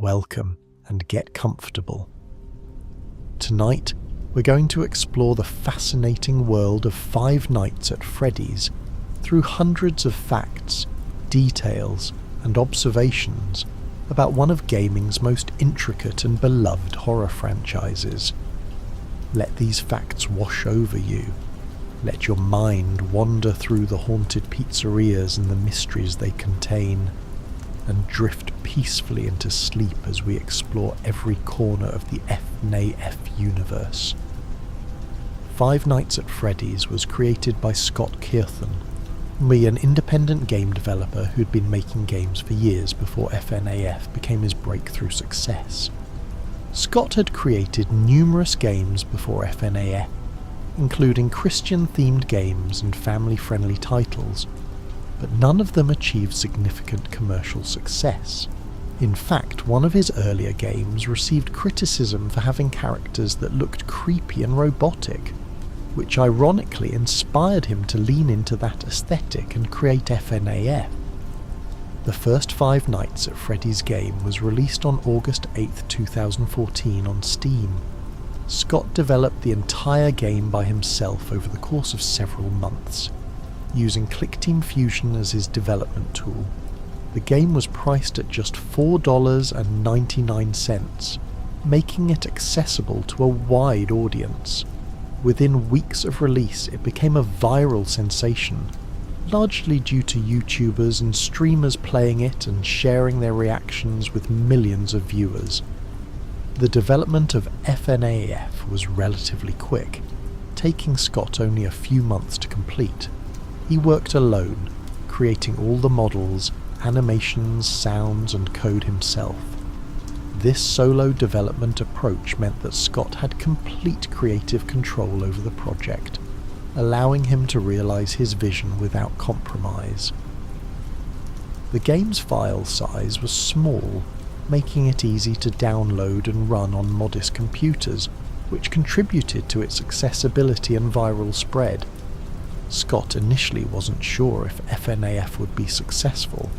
welcome and get comfortable. Tonight, we're going to explore the fascinating world of Five Nights at Freddy's through hundreds of facts, details, and observations about one of gaming's most intricate and beloved horror franchises. Let these facts wash over you. Let your mind wander through the haunted pizzerias and the mysteries they contain, and drift peacefully into sleep as we explore every corner of the FNAF universe. Five Nights at Freddy's was created by Scott Kearthan, an independent game developer who'd been making games for years before FNAF became his breakthrough success. Scott had created numerous games before FNAF, including Christian-themed games and family-friendly titles, but none of them achieved significant commercial success. In fact, one of his earlier games received criticism for having characters that looked creepy and robotic, which ironically inspired him to lean into that aesthetic and create FNAF. The first Five Nights at Freddy's game was released on August 8, 2014 on Steam. Scott developed the entire game by himself over the course of several months, using ClickTeam Fusion as his development tool. The game was priced at just $4.99, making it accessible to a wide audience. Within weeks of release, it became a viral sensation, largely due to YouTubers and streamers playing it and sharing their reactions with millions of viewers. The development of FNAF was relatively quick, taking Scott only a few months to complete. He worked alone, creating all the models, animations, sounds, and code himself. This solo development approach meant that Scott had complete creative control over the project, allowing him to realize his vision without compromise. The game's file size was small, making it easy to download and run on modest computers, which contributed to its accessibility and viral spread. Scott initially wasn't sure if FNAF would be successful.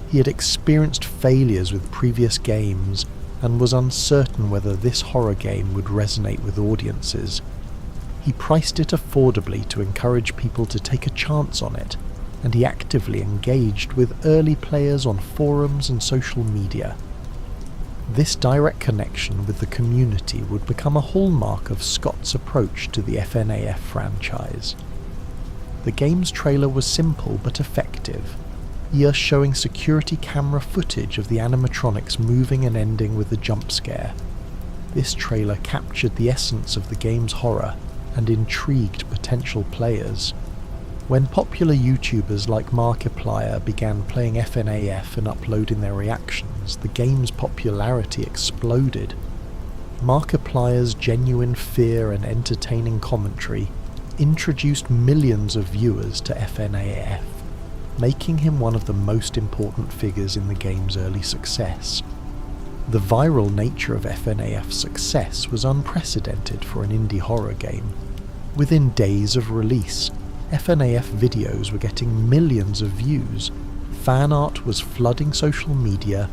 He had experienced failures with previous games and was uncertain whether this horror game would resonate with audiences. He priced it affordably to encourage people to take a chance on it, and he actively engaged with early players on forums and social media. This direct connection with the community would become a hallmark of Scott's approach to the FNAF franchise. The game's trailer was simple but effective, showing security camera footage of the animatronics moving and ending with a jump scare. This trailer captured the essence of the game's horror and intrigued potential players. When popular YouTubers like Markiplier began playing FNAF and uploading their reactions, the game's popularity exploded. Markiplier's genuine fear and entertaining commentary introduced millions of viewers to FNAF, making him one of the most important figures in the game's early success. The viral nature of FNAF's success was unprecedented for an indie horror game. Within days of release, FNAF videos were getting millions of views, fan art was flooding social media,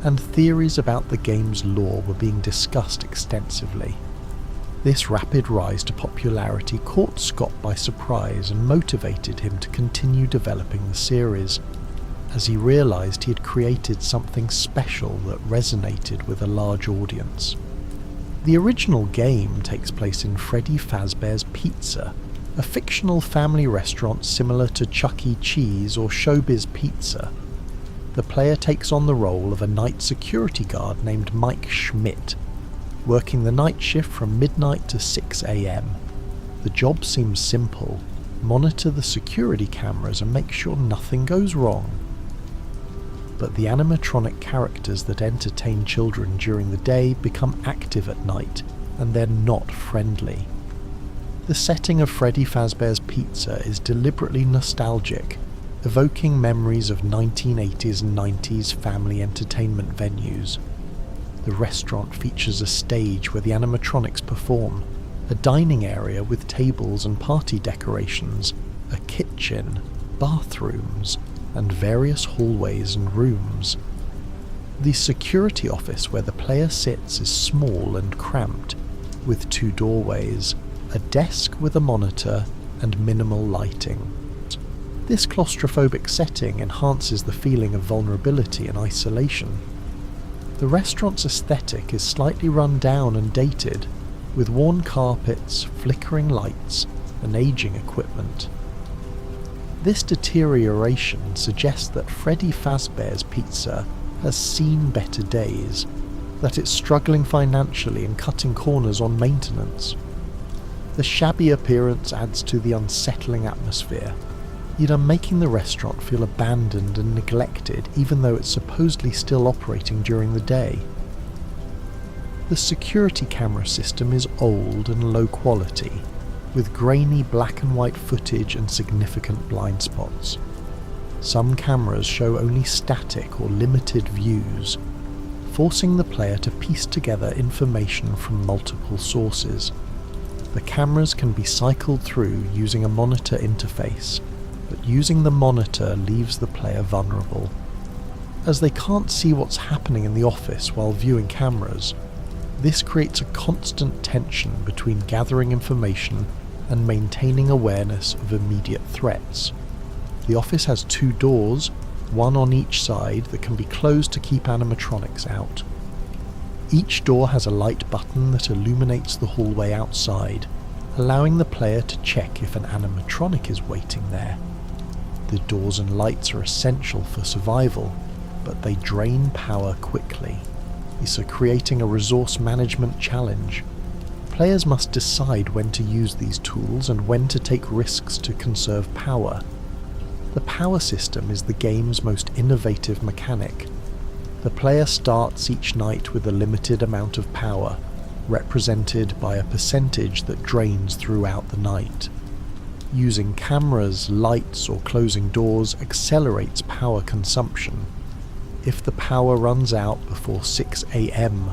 and theories about the game's lore were being discussed extensively. This rapid rise to popularity caught Scott by surprise and motivated him to continue developing the series, as he realised he had created something special that resonated with a large audience. The original game takes place in Freddy Fazbear's Pizza, a fictional family restaurant similar to Chuck E. Cheese or Showbiz Pizza. The player takes on the role of a night security guard named Mike Schmidt, working the night shift from midnight to 6 AM. The job seems simple: monitor the security cameras and make sure nothing goes wrong. But the animatronic characters that entertain children during the day become active at night, and they're not friendly. The setting of Freddy Fazbear's Pizza is deliberately nostalgic, evoking memories of 1980s and 90s family entertainment venues. The restaurant features a stage where the animatronics perform, a dining area with tables and party decorations, a kitchen, bathrooms, and various hallways and rooms. The security office where the player sits is small and cramped, with 2 doorways, a desk with a monitor, and minimal lighting. This claustrophobic setting enhances the feeling of vulnerability and isolation. The restaurant's aesthetic is slightly run down and dated, with worn carpets, flickering lights, and aging equipment. This deterioration suggests that Freddy Fazbear's pizza has seen better days, that it's struggling financially and cutting corners on maintenance. The shabby appearance adds to the unsettling atmosphere, yet are making the restaurant feel abandoned and neglected even though it's supposedly still operating during the day. The security camera system is old and low quality, with grainy black and white footage and significant blind spots. Some cameras show only static or limited views, forcing the player to piece together information from multiple sources. The cameras can be cycled through using a monitor interface, but using the monitor leaves the player vulnerable. As they can't see what's happening in the office while viewing cameras, this creates a constant tension between gathering information and maintaining awareness of immediate threats. The office has 2 doors, one on each side, that can be closed to keep animatronics out. Each door has a light button that illuminates the hallway outside, allowing the player to check if an animatronic is waiting there. The doors and lights are essential for survival, but they drain power quickly, so creating a resource management challenge. Players must decide when to use these tools and when to take risks to conserve power. The power system is the game's most innovative mechanic. The player starts each night with a limited amount of power, represented by a percentage that drains throughout the night. Using cameras, lights, or closing doors accelerates power consumption. If the power runs out before 6 AM,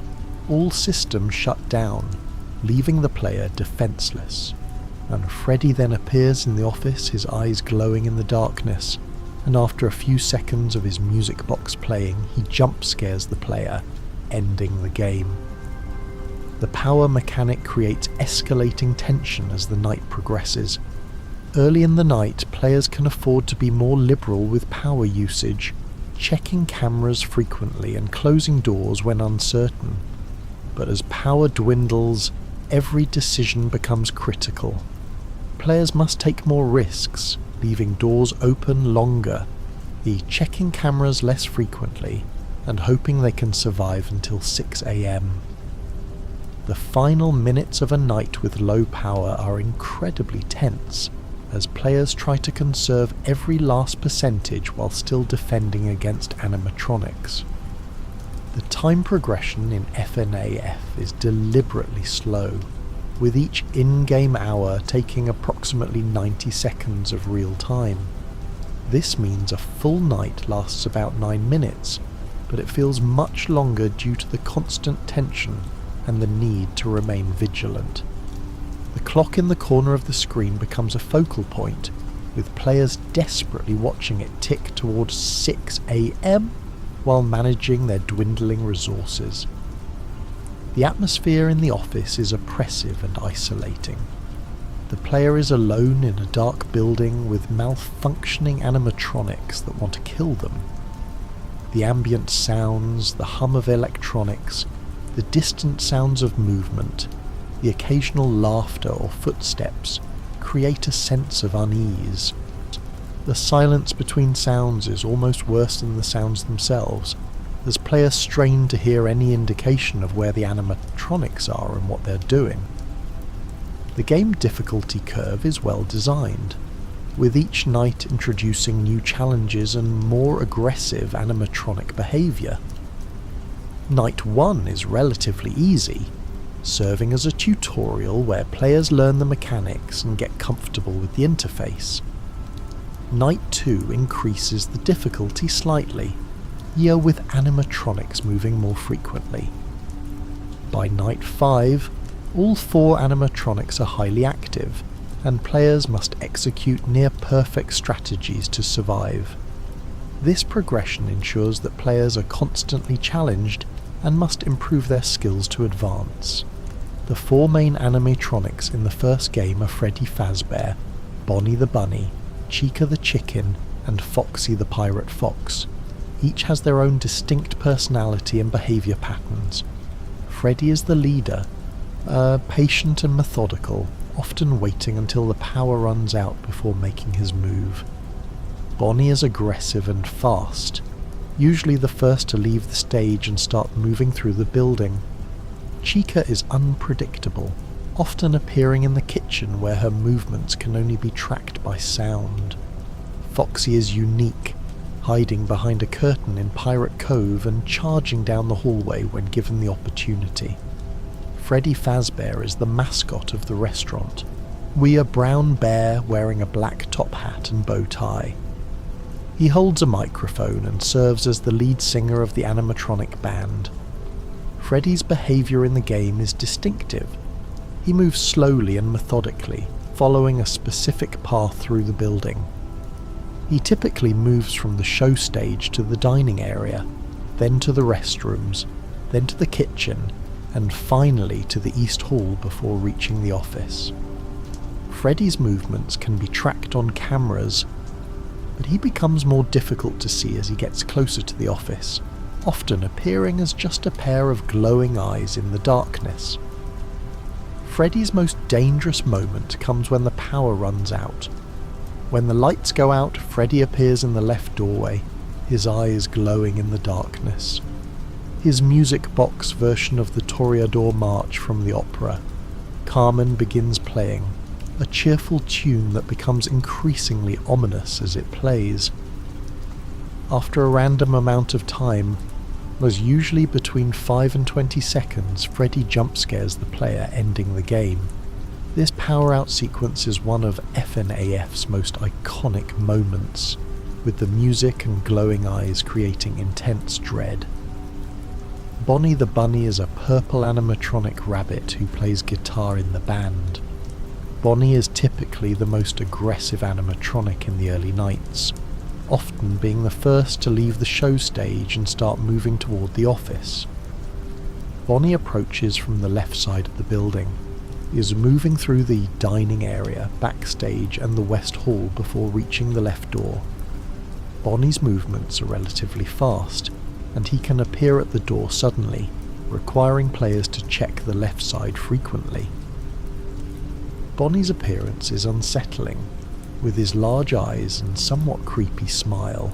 all systems shut down, leaving the player defenseless. And Freddy then appears in the office, his eyes glowing in the darkness, and after a few seconds of his music box playing, he jump scares the player, ending the game. The power mechanic creates escalating tension as the night progresses. Early in the night, players can afford to be more liberal with power usage, checking cameras frequently and closing doors when uncertain. But as power dwindles, every decision becomes critical. Players must take more risks, leaving doors open longer, checking cameras less frequently, and hoping they can survive until 6 AM. The final minutes of a night with low power are incredibly tense, as players try to conserve every last percentage while still defending against animatronics. The time progression in FNAF is deliberately slow, with each in-game hour taking approximately 90 seconds of real time. This means a full night lasts about 9 minutes, but it feels much longer due to the constant tension and the need to remain vigilant. The clock in the corner of the screen becomes a focal point, with players desperately watching it tick towards 6 AM while managing their dwindling resources. The atmosphere in the office is oppressive and isolating. The player is alone in a dark building with malfunctioning animatronics that want to kill them. The ambient sounds, the hum of electronics, the distant sounds of movement, the occasional laughter or footsteps create a sense of unease. The silence between sounds is almost worse than the sounds themselves, as players strain to hear any indication of where the animatronics are and what they're doing. The game difficulty curve is well designed, with each night introducing new challenges and more aggressive animatronic behaviour. Night 1 is relatively easy, serving as a tutorial where players learn the mechanics and get comfortable with the interface. Night 2 increases the difficulty slightly, with animatronics moving more frequently. By Night 5, all 4 animatronics are highly active, and players must execute near-perfect strategies to survive. This progression ensures that players are constantly challenged and must improve their skills to advance. The four main animatronics in the first game are Freddy Fazbear, Bonnie the Bunny, Chica the Chicken, and Foxy the Pirate Fox. Each has their own distinct personality and behaviour patterns. Freddy is the leader, patient and methodical, often waiting until the power runs out before making his move. Bonnie is aggressive and fast, usually the first to leave the stage and start moving through the building. Chica is unpredictable, often appearing in the kitchen where her movements can only be tracked by sound. Foxy is unique, hiding behind a curtain in Pirate Cove and charging down the hallway when given the opportunity. Freddy Fazbear is the mascot of the restaurant. We a brown bear wearing a black top hat and bow tie. He holds a microphone and serves as the lead singer of the animatronic band. Freddy's behaviour in the game is distinctive. He moves slowly and methodically, following a specific path through the building. He typically moves from the show stage to the dining area, then to the restrooms, then to the kitchen, and finally to the East Hall before reaching the office. Freddy's movements can be tracked on cameras, but he becomes more difficult to see as he gets closer to the office, often appearing as just a pair of glowing eyes in the darkness. Freddy's most dangerous moment comes when the power runs out. When the lights go out, Freddy appears in the left doorway, his eyes glowing in the darkness. His music box version of the Toreador March from the opera, Carmen, begins playing, a cheerful tune that becomes increasingly ominous as it plays. After a random amount of time, was usually between 5 and 20 seconds, Freddy jump scares the player, ending the game. This power-out sequence is one of FNAF's most iconic moments, with the music and glowing eyes creating intense dread. Bonnie the Bunny is a purple animatronic rabbit who plays guitar in the band. Bonnie is typically the most aggressive animatronic in the early nights, often being the first to leave the show stage and start moving toward the office. Bonnie approaches from the left side of the building, is moving through the dining area, backstage and the West Hall before reaching the left door. Bonnie's movements are relatively fast, and he can appear at the door suddenly, requiring players to check the left side frequently. Bonnie's appearance is unsettling, with his large eyes and somewhat creepy smile.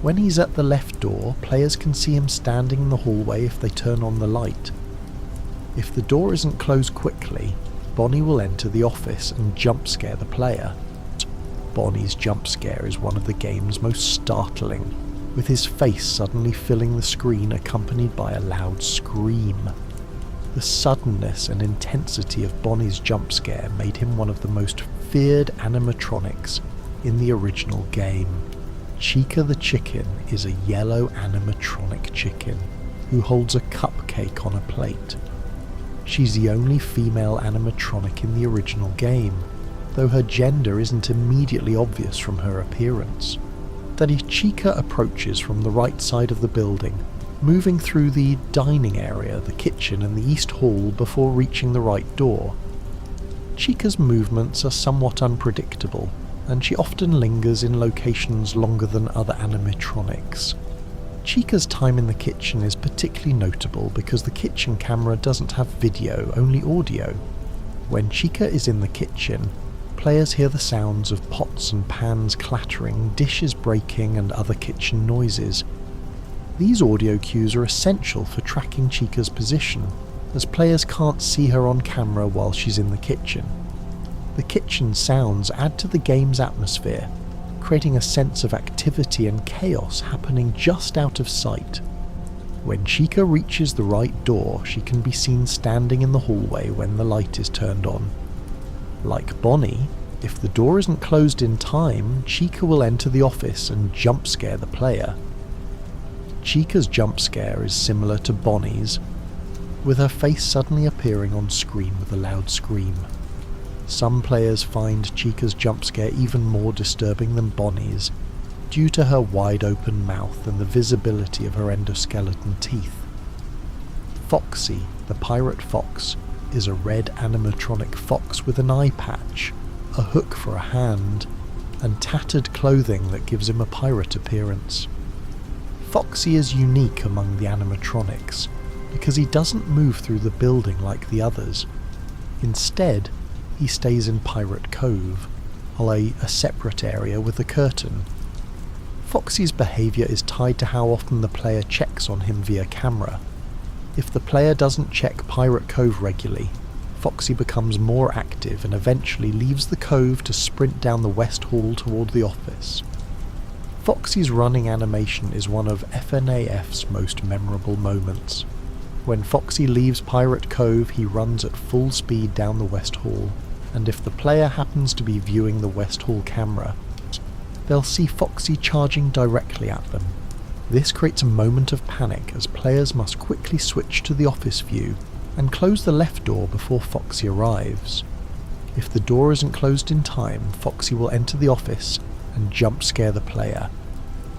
When he's at the left door, players can see him standing in the hallway if they turn on the light. If the door isn't closed quickly, Bonnie will enter the office and jump scare the player. Bonnie's jump scare is one of the game's most startling, with his face suddenly filling the screen accompanied by a loud scream. The suddenness and intensity of Bonnie's jump scare made him one of the most feared animatronics in the original game. Chica the Chicken is a yellow animatronic chicken who holds a cupcake on a plate. She's the only female animatronic in the original game, though her gender isn't immediately obvious from her appearance. Daddy Chica approaches from the right side of the building, moving through the dining area, the kitchen and the East Hall before reaching the right door. Chica's movements are somewhat unpredictable, and she often lingers in locations longer than other animatronics. Chica's time in the kitchen is particularly notable because the kitchen camera doesn't have video, only audio. When Chica is in the kitchen, players hear the sounds of pots and pans clattering, dishes breaking and other kitchen noises. These audio cues are essential for tracking Chica's position, as players can't see her on camera while she's in the kitchen. The kitchen sounds add to the game's atmosphere, creating a sense of activity and chaos happening just out of sight. When Chica reaches the right door, she can be seen standing in the hallway when the light is turned on. Like Bonnie, if the door isn't closed in time, Chica will enter the office and jump scare the player. Chica's jump scare is similar to Bonnie's, with her face suddenly appearing on screen with a loud scream. Some players find Chica's jump scare even more disturbing than Bonnie's, due to her wide open mouth and the visibility of her endoskeleton teeth. Foxy the Pirate Fox is a red animatronic fox with an eye patch, a hook for a hand, and tattered clothing that gives him a pirate appearance. Foxy is unique among the animatronics because he doesn't move through the building like the others. Instead, he stays in Pirate Cove, a separate area with a curtain. Foxy's behaviour is tied to how often the player checks on him via camera. If the player doesn't check Pirate Cove regularly, Foxy becomes more active and eventually leaves the cove to sprint down the West Hall toward the office. Foxy's running animation is one of FNAF's most memorable moments. When Foxy leaves Pirate Cove, he runs at full speed down the West Hall, and if the player happens to be viewing the West Hall camera, they'll see Foxy charging directly at them. This creates a moment of panic as players must quickly switch to the office view and close the left door before Foxy arrives. If the door isn't closed in time, Foxy will enter the office and jump scare the player,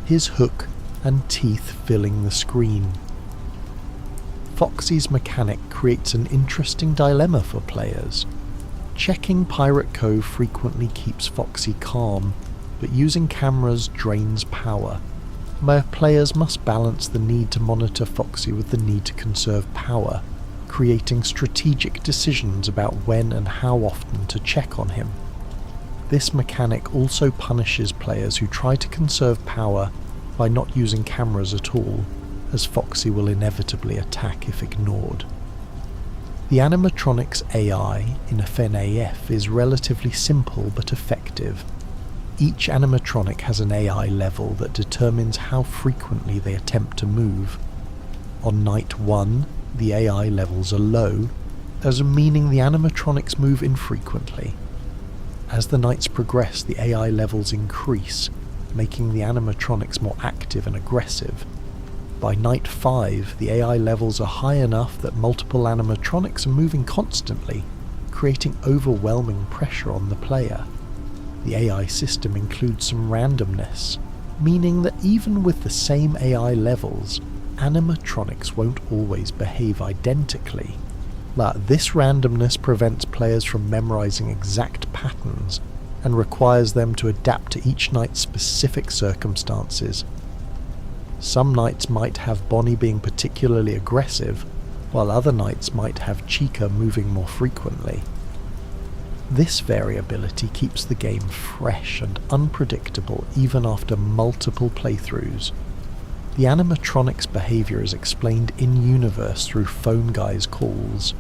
his hook and teeth filling the screen. Foxy's mechanic creates an interesting dilemma for players. Checking Pirate Cove frequently keeps Foxy calm, but using cameras drains power, where players must balance the need to monitor Foxy with the need to conserve power, creating strategic decisions about when and how often to check on him. This mechanic also punishes players who try to conserve power by not using cameras at all, as Foxy will inevitably attack if ignored. The animatronics AI in FNAF is relatively simple but effective. Each animatronic has an AI level that determines how frequently they attempt to move. On night 1, the AI levels are low, as meaning the animatronics move infrequently. As the nights progress, the AI levels increase, making the animatronics more active and aggressive. By night 5, the AI levels are high enough that multiple animatronics are moving constantly, creating overwhelming pressure on the player. The AI system includes some randomness, meaning that even with the same AI levels, animatronics won't always behave identically. But this randomness prevents players from memorizing exact patterns and requires them to adapt to each night's specific circumstances. Some nights might have Bonnie being particularly aggressive, while other nights might have Chica moving more frequently. This variability keeps the game fresh and unpredictable even after multiple playthroughs. The animatronic's behaviour is explained in-universe through Phone Guy's calls.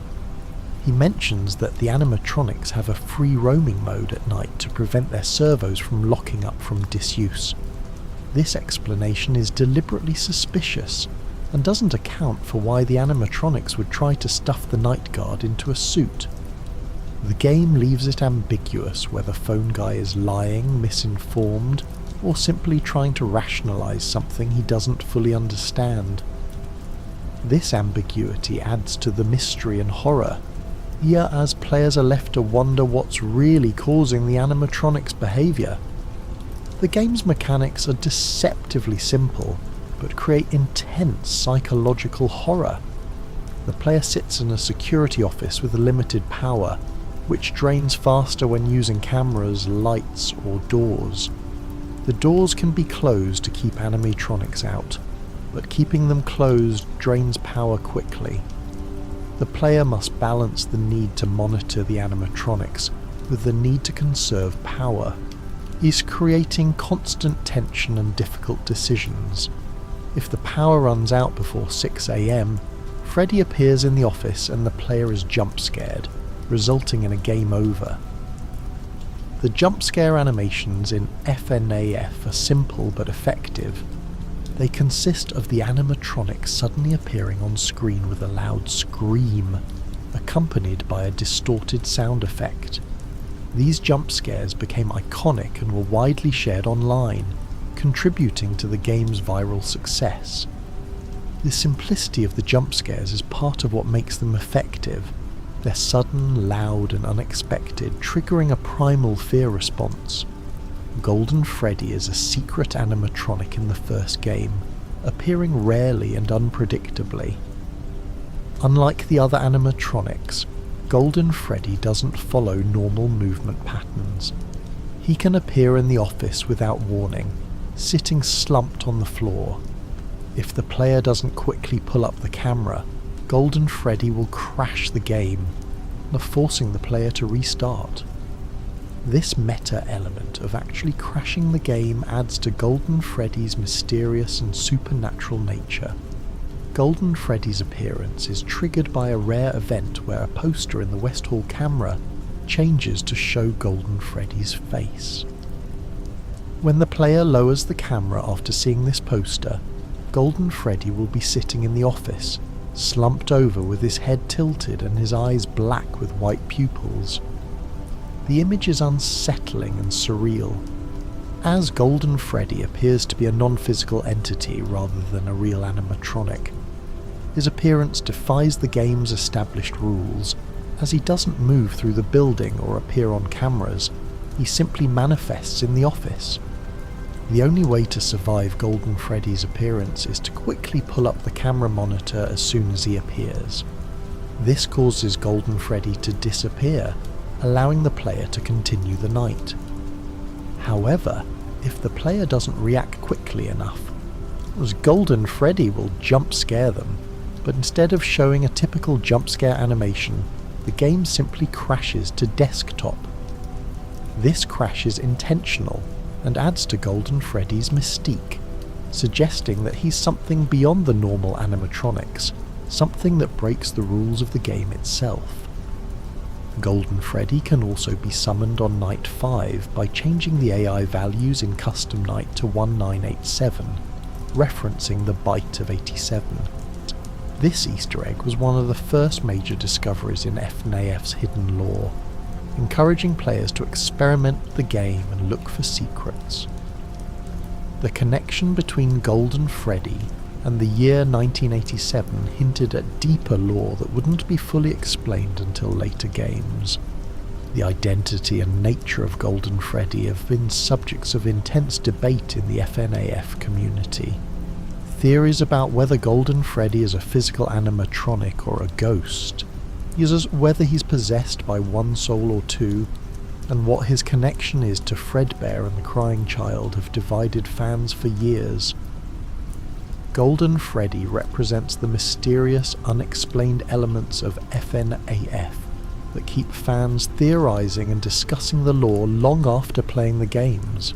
He mentions that the animatronics have a free roaming mode at night to prevent their servos from locking up from disuse. This explanation is deliberately suspicious and doesn't account for why the animatronics would try to stuff the night guard into a suit. The game leaves it ambiguous whether Phone Guy is lying, misinformed, or simply trying to rationalise something he doesn't fully understand. This ambiguity adds to the mystery and horror, as players are left to wonder what's really causing the animatronics' behaviour. The game's mechanics are deceptively simple, but create intense psychological horror. The player sits in a security office with limited power, which drains faster when using cameras, lights, or doors. The doors can be closed to keep animatronics out, but keeping them closed drains power quickly. The player must balance the need to monitor the animatronics with the need to conserve power. He's creating constant tension and difficult decisions. If the power runs out before 6 AM, Freddy appears in the office and the player is jump scared, resulting in a game over. The jump scare animations in FNAF are simple but effective. They consist of the animatronic suddenly appearing on screen with a loud scream, accompanied by a distorted sound effect. These jump scares became iconic and were widely shared online, contributing to the game's viral success. The simplicity of the jump scares is part of what makes them effective. They're sudden, loud and unexpected, triggering a primal fear response. Golden Freddy is a secret animatronic in the first game, appearing rarely and unpredictably. Unlike the other animatronics, Golden Freddy doesn't follow normal movement patterns. He can appear in the office without warning, sitting slumped on the floor. If the player doesn't quickly pull up the camera, Golden Freddy will crash the game, forcing the player to restart. This meta element of actually crashing the game adds to Golden Freddy's mysterious and supernatural nature. Golden Freddy's appearance is triggered by a rare event where a poster in the West Hall camera changes to show Golden Freddy's face. When the player lowers the camera after seeing this poster, Golden Freddy will be sitting in the office, slumped over with his head tilted and his eyes black with white pupils. The image is unsettling and surreal. As Golden Freddy appears to be a non-physical entity rather than a real animatronic, his appearance defies the game's established rules, as he doesn't move through the building or appear on cameras. He simply manifests in the office. The only way to survive Golden Freddy's appearance is to quickly pull up the camera monitor as soon as he appears. This causes Golden Freddy to disappear, allowing the player to continue the night. However, if the player doesn't react quickly enough, Golden Freddy will jump scare them, but instead of showing a typical jump scare animation, the game simply crashes to desktop. This crash is intentional and adds to Golden Freddy's mystique, suggesting that he's something beyond the normal animatronics, something that breaks the rules of the game itself. Golden Freddy can also be summoned on Night 5 by changing the AI values in Custom Night to 1987, referencing the byte of 87. This Easter egg was one of the first major discoveries in FNAF's hidden lore, encouraging players to experiment with the game and look for secrets. The connection between Golden Freddy and the year 1987 hinted at deeper lore that wouldn't be fully explained until later games. The identity and nature of Golden Freddy have been subjects of intense debate in the FNAF community. Theories about whether Golden Freddy is a physical animatronic or a ghost, whether he's possessed by one soul or two, and what his connection is to Fredbear and the Crying Child have divided fans for years. Golden Freddy represents the mysterious, unexplained elements of FNAF that keep fans theorizing and discussing the lore long after playing the games.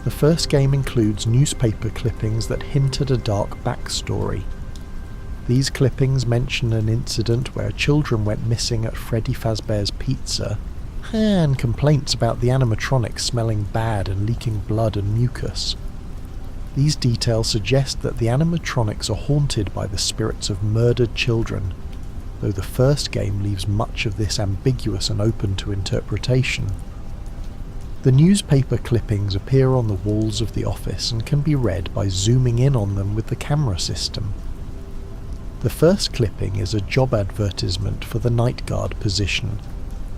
The first game includes newspaper clippings that hint at a dark backstory. These clippings mention an incident where children went missing at Freddy Fazbear's pizza, and complaints about the animatronics smelling bad and leaking blood and mucus. These details suggest that the animatronics are haunted by the spirits of murdered children, though the first game leaves much of this ambiguous and open to interpretation. The newspaper clippings appear on the walls of the office and can be read by zooming in on them with the camera system. The first clipping is a job advertisement for the night guard position.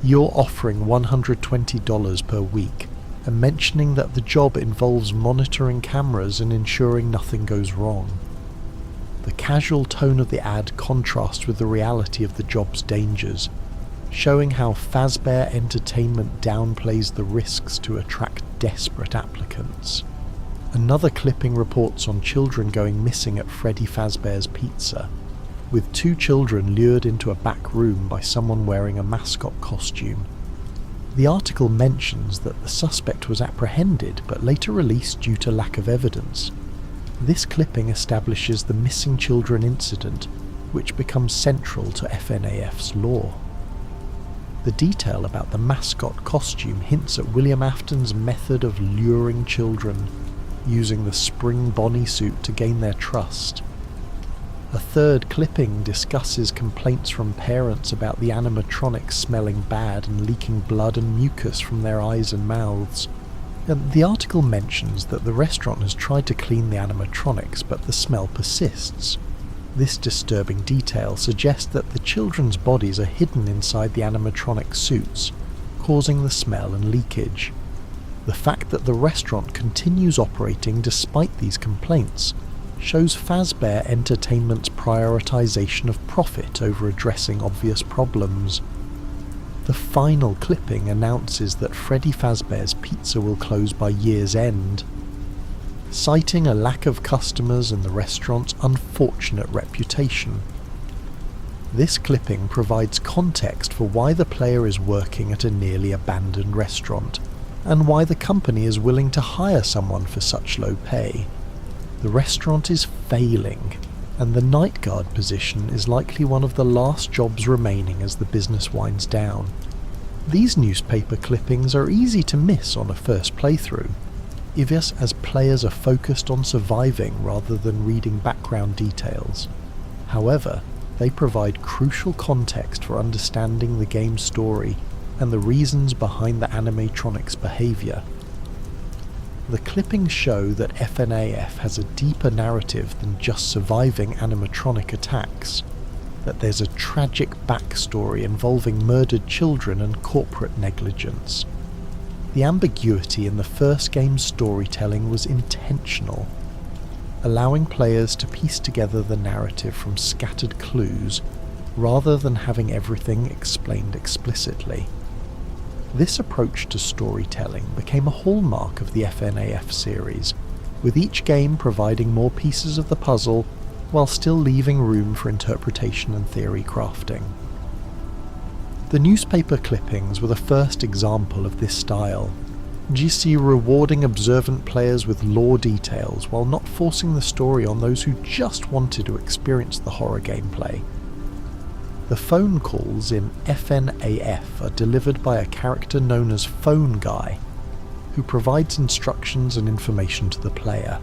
You're offering $120 per week, and mentioning that the job involves monitoring cameras and ensuring nothing goes wrong. The casual tone of the ad contrasts with the reality of the job's dangers, showing how Fazbear Entertainment downplays the risks to attract desperate applicants. Another clipping reports on children going missing at Freddy Fazbear's pizza, with 2 children lured into a back room by someone wearing a mascot costume. The article mentions that the suspect was apprehended but later released due to lack of evidence. This clipping establishes the missing children incident, which becomes central to FNAF's lore. The detail about the mascot costume hints at William Afton's method of luring children, using the spring Bonnie suit to gain their trust. A third clipping discusses complaints from parents about the animatronics smelling bad and leaking blood and mucus from their eyes and mouths. And the article mentions that the restaurant has tried to clean the animatronics, but the smell persists. This disturbing detail suggests that the children's bodies are hidden inside the animatronic suits, causing the smell and leakage. The fact that the restaurant continues operating despite these complaints shows Fazbear Entertainment's prioritization of profit over addressing obvious problems. The final clipping announces that Freddy Fazbear's Pizza will close by year's end, citing a lack of customers and the restaurant's unfortunate reputation. This clipping provides context for why the player is working at a nearly abandoned restaurant, and why the company is willing to hire someone for such low pay. The restaurant is failing, and the night guard position is likely one of the last jobs remaining as the business winds down. These newspaper clippings are easy to miss on a first playthrough, as players are focused on surviving rather than reading background details. However, they provide crucial context for understanding the game's story and the reasons behind the animatronics' behaviour. The clippings show that FNAF has a deeper narrative than just surviving animatronic attacks, that there's a tragic backstory involving murdered children and corporate negligence. The ambiguity in the first game's storytelling was intentional, allowing players to piece together the narrative from scattered clues rather than having everything explained explicitly. This approach to storytelling became a hallmark of the FNAF series, with each game providing more pieces of the puzzle while still leaving room for interpretation and theory crafting. The newspaper clippings were the first example of this style, GC rewarding observant players with lore details while not forcing the story on those who just wanted to experience the horror gameplay. The phone calls in FNAF are delivered by a character known as Phone Guy, who provides instructions and information to the player.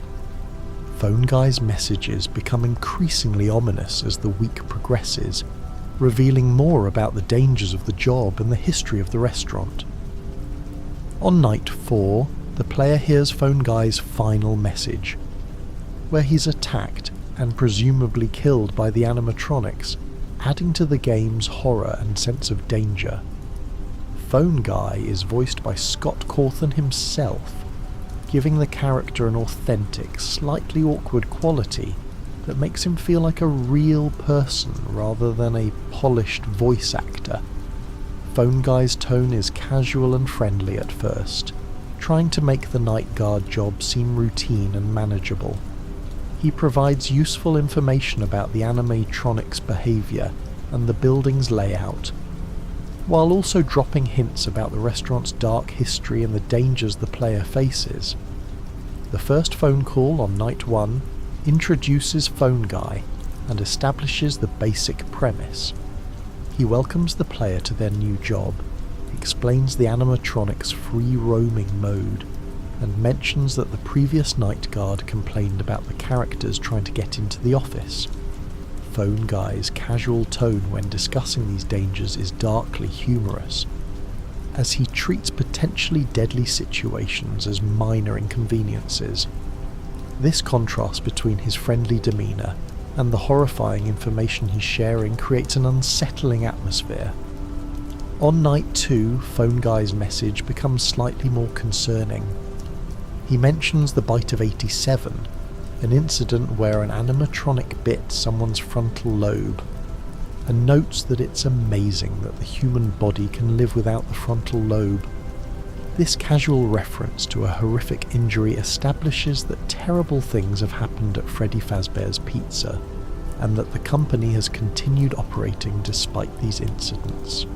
Phone Guy's messages become increasingly ominous as the week progresses, revealing more about the dangers of the job and the history of the restaurant. On night 4, the player hears Phone Guy's final message, where he's attacked and presumably killed by the animatronics, adding to the game's horror and sense of danger. Phone Guy is voiced by Scott Cawthon himself, giving the character an authentic, slightly awkward quality that makes him feel like a real person rather than a polished voice actor. Phone Guy's tone is casual and friendly at first, trying to make the night guard job seem routine and manageable. He provides useful information about the animatronics' behaviour and the building's layout, while also dropping hints about the restaurant's dark history and the dangers the player faces. The first phone call on night 1 introduces Phone Guy and establishes the basic premise. He welcomes the player to their new job, explains the animatronics' free roaming mode, and mentions that the previous night guard complained about the characters trying to get into the office. Phone Guy's casual tone when discussing these dangers is darkly humorous, as he treats potentially deadly situations as minor inconveniences. This contrast between his friendly demeanour and the horrifying information he's sharing creates an unsettling atmosphere. On night 2, Phone Guy's message becomes slightly more concerning. He mentions the bite of 87, an incident where an animatronic bit someone's frontal lobe, and notes that it's amazing that the human body can live without the frontal lobe. This casual reference to a horrific injury establishes that terrible things have happened at Freddy Fazbear's Pizza, and that the company has continued operating despite these incidents.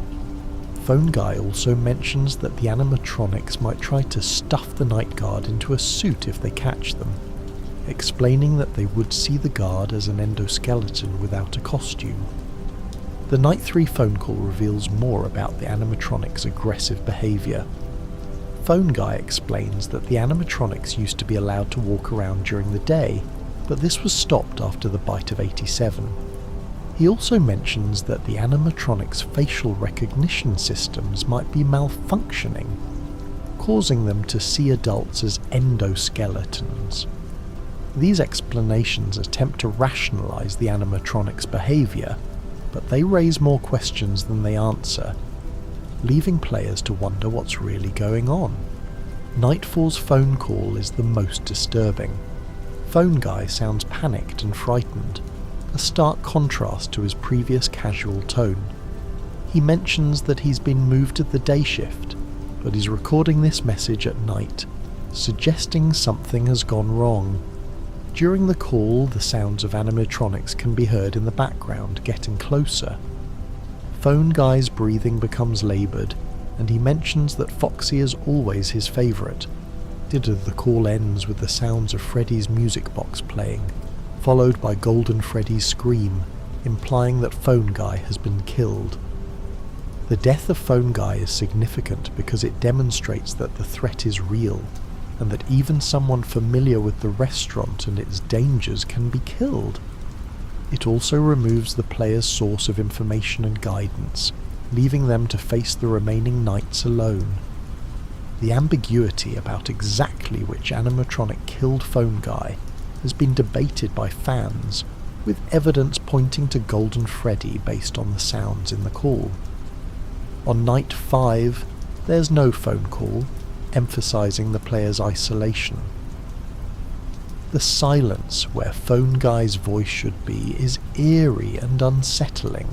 Phone Guy also mentions that the animatronics might try to stuff the night guard into a suit if they catch them, explaining that they would see the guard as an endoskeleton without a costume. The night 3 phone call reveals more about the animatronics' aggressive behaviour. Phone Guy explains that the animatronics used to be allowed to walk around during the day, but this was stopped after the bite of 87. He also mentions that the animatronics' facial recognition systems might be malfunctioning, causing them to see adults as endoskeletons. These explanations attempt to rationalise the animatronics' behaviour, but they raise more questions than they answer, leaving players to wonder what's really going on. Nightfall's phone call is the most disturbing. Phone Guy sounds panicked and frightened, a stark contrast to his previous casual tone. He mentions that he's been moved to the day shift, but he's recording this message at night, suggesting something has gone wrong. During the call, the sounds of animatronics can be heard in the background, getting closer. Phone Guy's breathing becomes laboured, and he mentions that Foxy is always his favourite. The call ends with the sounds of Freddy's music box playing, followed by Golden Freddy's scream, implying that Phone Guy has been killed. The death of Phone Guy is significant because it demonstrates that the threat is real, and that even someone familiar with the restaurant and its dangers can be killed. It also removes the player's source of information and guidance, leaving them to face the remaining nights alone. The ambiguity about exactly which animatronic killed Phone Guy has been debated by fans, with evidence pointing to Golden Freddy based on the sounds in the call. On night 5, there's no phone call, emphasising the player's isolation. The silence where Phone Guy's voice should be is eerie and unsettling,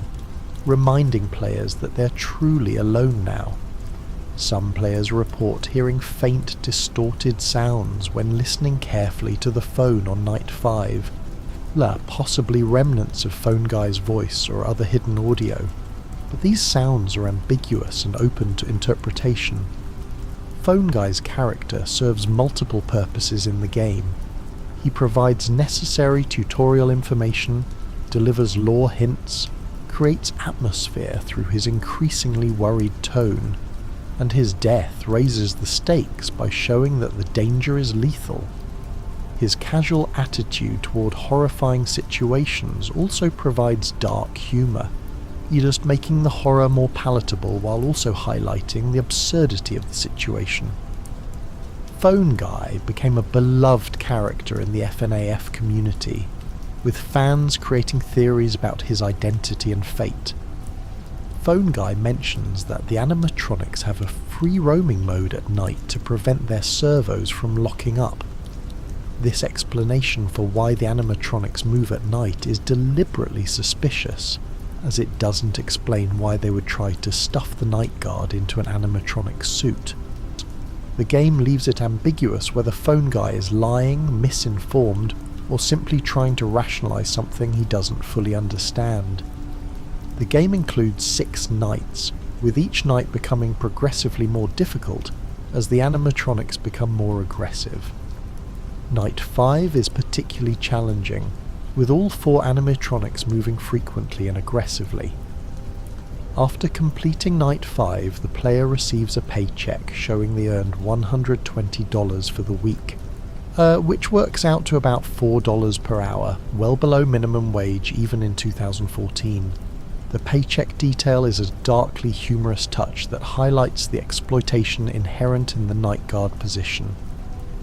reminding players that they're truly alone now. Some players report hearing faint, distorted sounds when listening carefully to the phone on night 5, possibly remnants of Phone Guy's voice or other hidden audio, but these sounds are ambiguous and open to interpretation. Phone Guy's character serves multiple purposes in the game. He provides necessary tutorial information, delivers lore hints, creates atmosphere through his increasingly worried tone, and his death raises the stakes by showing that the danger is lethal. His casual attitude toward horrifying situations also provides dark humour, just making the horror more palatable while also highlighting the absurdity of the situation. Phone Guy became a beloved character in the FNAF community, with fans creating theories about his identity and fate. Phone Guy mentions that the animatronics have a free roaming mode at night to prevent their servos from locking up. This explanation for why the animatronics move at night is deliberately suspicious, as it doesn't explain why they would try to stuff the night guard into an animatronic suit. The game leaves it ambiguous whether Phone Guy is lying, misinformed, or simply trying to rationalise something he doesn't fully understand. The game includes 6 nights, with each night becoming progressively more difficult as the animatronics become more aggressive. Night 5 is particularly challenging, with all 4 animatronics moving frequently and aggressively. After completing Night 5, the player receives a paycheck showing they earned $120 for the week, which works out to about $4 per hour, well below minimum wage even in 2014. The paycheck detail is a darkly humorous touch that highlights the exploitation inherent in the night guard position.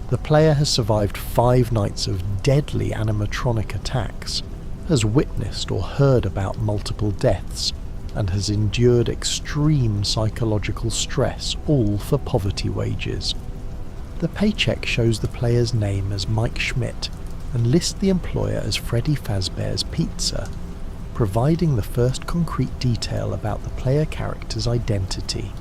The player has survived 5 nights of deadly animatronic attacks, has witnessed or heard about multiple deaths, and has endured extreme psychological stress, all for poverty wages. The paycheck shows the player's name as Mike Schmidt and lists the employer as Freddy Fazbear's Pizza, providing the first concrete detail about the player character's identity.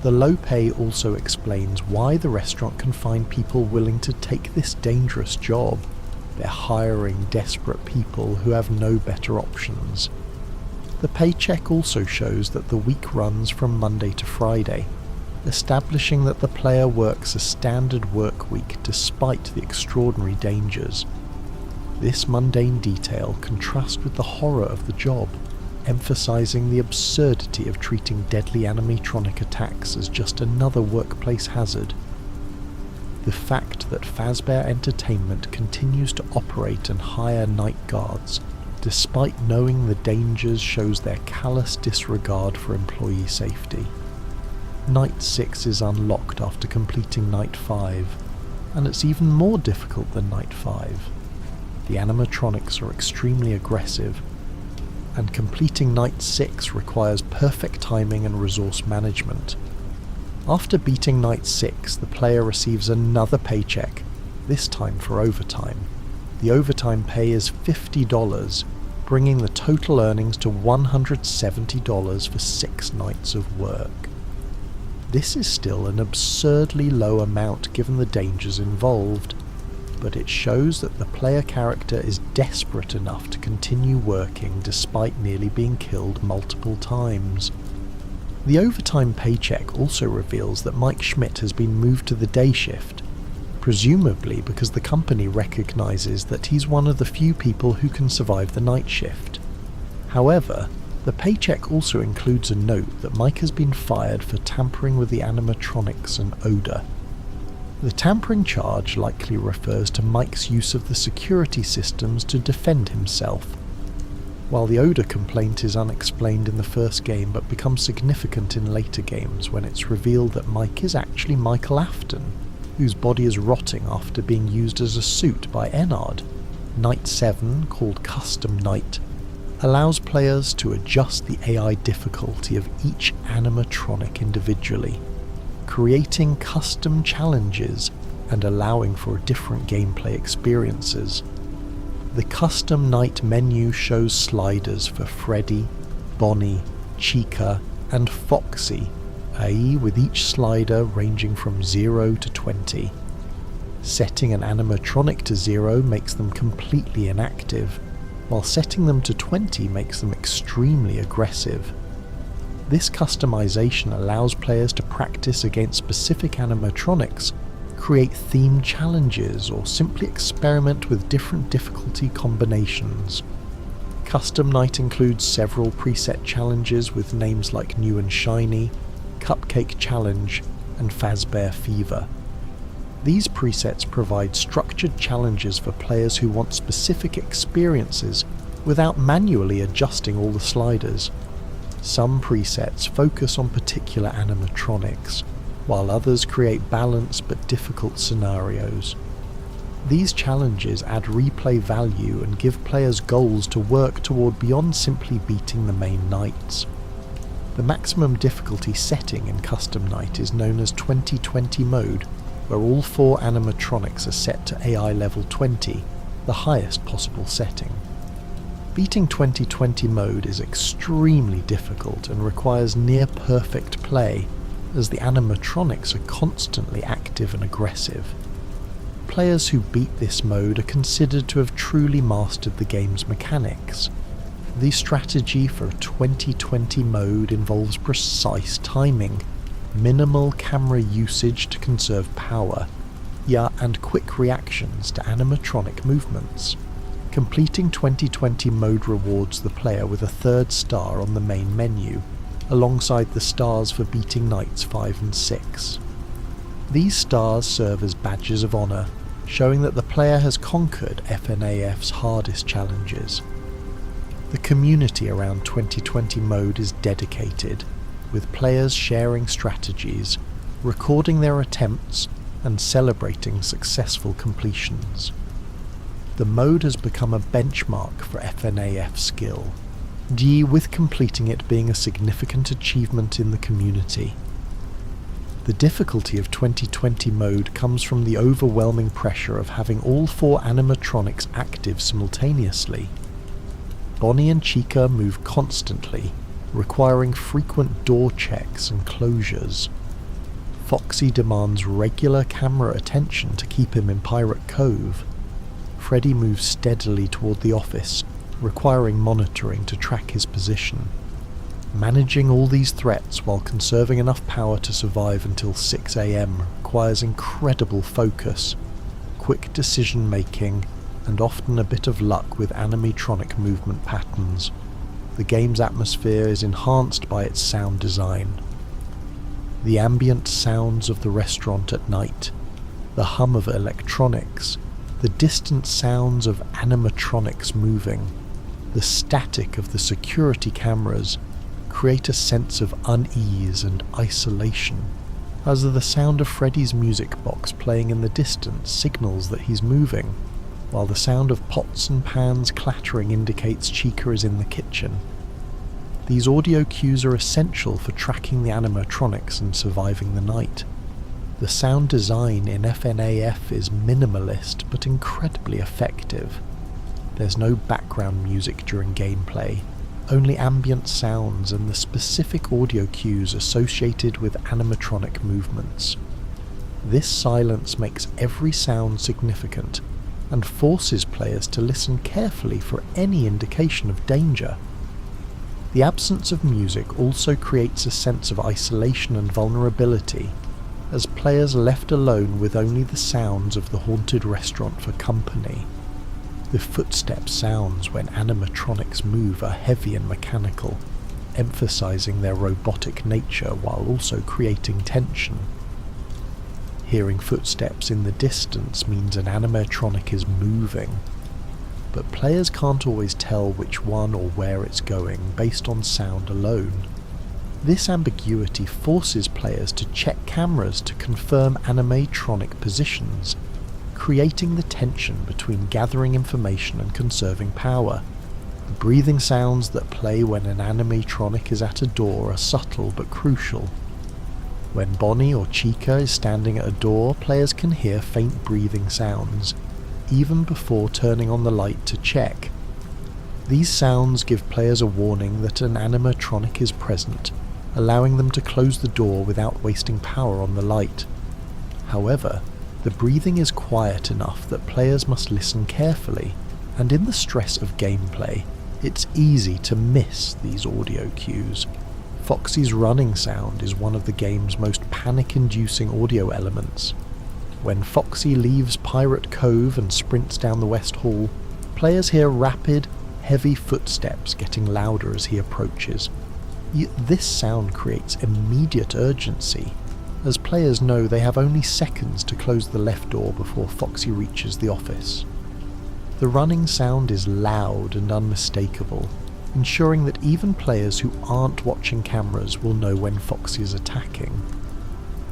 The low pay also explains why the restaurant can find people willing to take this dangerous job. They're hiring desperate people who have no better options. The paycheck also shows that the week runs from Monday to Friday, establishing that the player works a standard work week despite the extraordinary dangers. This mundane detail contrasts with the horror of the job, emphasising the absurdity of treating deadly animatronic attacks as just another workplace hazard. The fact that Fazbear Entertainment continues to operate and hire night guards, despite knowing the dangers, shows their callous disregard for employee safety. Night 6 is unlocked after completing Night 5, and it's even more difficult than Night 5. The animatronics are extremely aggressive, and completing Night 6 requires perfect timing and resource management. After beating night 6, the player receives another paycheck, this time for overtime. The overtime pay is $50, bringing the total earnings to $170 for 6 nights of work. This is still an absurdly low amount given the dangers involved, but it shows that the player character is desperate enough to continue working despite nearly being killed multiple times. The overtime paycheck also reveals that Mike Schmidt has been moved to the day shift, presumably because the company recognises that he's one of the few people who can survive the night shift. However, the paycheck also includes a note that Mike has been fired for tampering with the animatronics and odor. The tampering charge likely refers to Mike's use of the security systems to defend himself. While the odor complaint is unexplained in the first game but becomes significant in later games when it's revealed that Mike is actually Michael Afton, whose body is rotting after being used as a suit by Enard. Night 7, called Custom Night, allows players to adjust the AI difficulty of each animatronic individually, creating custom challenges and allowing for different gameplay experiences. The Custom Night menu shows sliders for Freddy, Bonnie, Chica, and Foxy, i.e. with each slider ranging from 0 to 20. Setting an animatronic to 0 makes them completely inactive, while setting them to 20 makes them extremely aggressive. This customization allows players to practice against specific animatronics, create themed challenges, or simply experiment with different difficulty combinations. Custom Night includes several preset challenges with names like New and Shiny, Cupcake Challenge, and Fazbear Fever. These presets provide structured challenges for players who want specific experiences without manually adjusting all the sliders. Some presets focus on particular animatronics, while others create balanced but difficult scenarios. These challenges add replay value and give players goals to work toward beyond simply beating the main nights. The maximum difficulty setting in Custom Night is known as 2020 mode, where all 4 animatronics are set to AI level 20, the highest possible setting. Beating 2020 mode is extremely difficult and requires near perfect play, as the animatronics are constantly active and aggressive. Players who beat this mode are considered to have truly mastered the game's mechanics. The strategy for 2020 mode involves precise timing, minimal camera usage to conserve power, and quick reactions to animatronic movements. Completing 2020 mode rewards the player with a 3rd star on the main menu, alongside the stars for beating nights 5 and 6. These stars serve as badges of honour, showing that the player has conquered FNAF's hardest challenges. The community around 2020 mode is dedicated, with players sharing strategies, recording their attempts, and celebrating successful completions. The mode has become a benchmark for FNAF skill, with completing it being a significant achievement in the community. The difficulty of 2020 mode comes from the overwhelming pressure of having all 4 animatronics active simultaneously. Bonnie and Chica move constantly, requiring frequent door checks and closures. Foxy demands regular camera attention to keep him in Pirate Cove. Freddy moves steadily toward the office, requiring monitoring to track his position. Managing all these threats while conserving enough power to survive until 6 AM requires incredible focus, quick decision making, and often a bit of luck with animatronic movement patterns. The game's atmosphere is enhanced by its sound design. The ambient sounds of the restaurant at night, the hum of electronics, the distant sounds of animatronics moving, the static of the security cameras create a sense of unease and isolation, as the sound of Freddy's music box playing in the distance signals that he's moving, while the sound of pots and pans clattering indicates Chica is in the kitchen. These audio cues are essential for tracking the animatronics and surviving the night. The sound design in FNAF is minimalist but incredibly effective. There's no background music during gameplay, only ambient sounds and the specific audio cues associated with animatronic movements. This silence makes every sound significant and forces players to listen carefully for any indication of danger. The absence of music also creates a sense of isolation and vulnerability, as players are left alone with only the sounds of the haunted restaurant for company. The footstep sounds when animatronics move are heavy and mechanical, emphasizing their robotic nature while also creating tension. Hearing footsteps in the distance means an animatronic is moving, but players can't always tell which one or where it's going based on sound alone. This ambiguity forces players to check cameras to confirm animatronic positions, creating the tension between gathering information and conserving power. The breathing sounds that play when an animatronic is at a door are subtle but crucial. When Bonnie or Chica is standing at a door, players can hear faint breathing sounds, even before turning on the light to check. These sounds give players a warning that an animatronic is present, allowing them to close the door without wasting power on the light. However, the breathing is quiet enough that players must listen carefully, and in the stress of gameplay, it's easy to miss these audio cues. Foxy's running sound is one of the game's most panic-inducing audio elements. When Foxy leaves Pirate Cove and sprints down the West Hall, players hear rapid, heavy footsteps getting louder as he approaches. This sound creates immediate urgency, as players know they have only seconds to close the left door before Foxy reaches the office. The running sound is loud and unmistakable, ensuring that even players who aren't watching cameras will know when Foxy is attacking.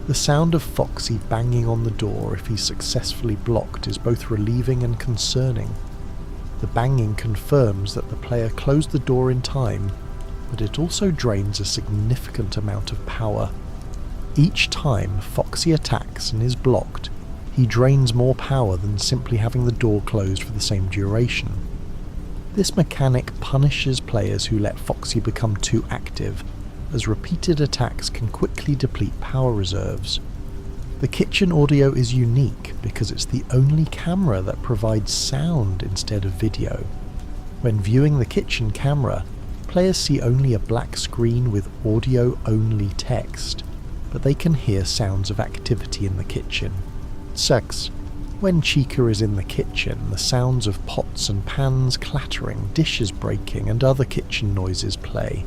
The sound of Foxy banging on the door if he's successfully blocked is both relieving and concerning. The banging confirms that the player closed the door in time, but it also drains a significant amount of power. Each time Foxy attacks and is blocked, he drains more power than simply having the door closed for the same duration. This mechanic punishes players who let Foxy become too active, as repeated attacks can quickly deplete power reserves. The kitchen audio is unique because it's the only camera that provides sound instead of video. When viewing the kitchen camera, players see only a black screen with audio-only text, but they can hear sounds of activity in the kitchen. Sex. When Chica is in the kitchen, the sounds of pots and pans clattering, dishes breaking, and other kitchen noises play.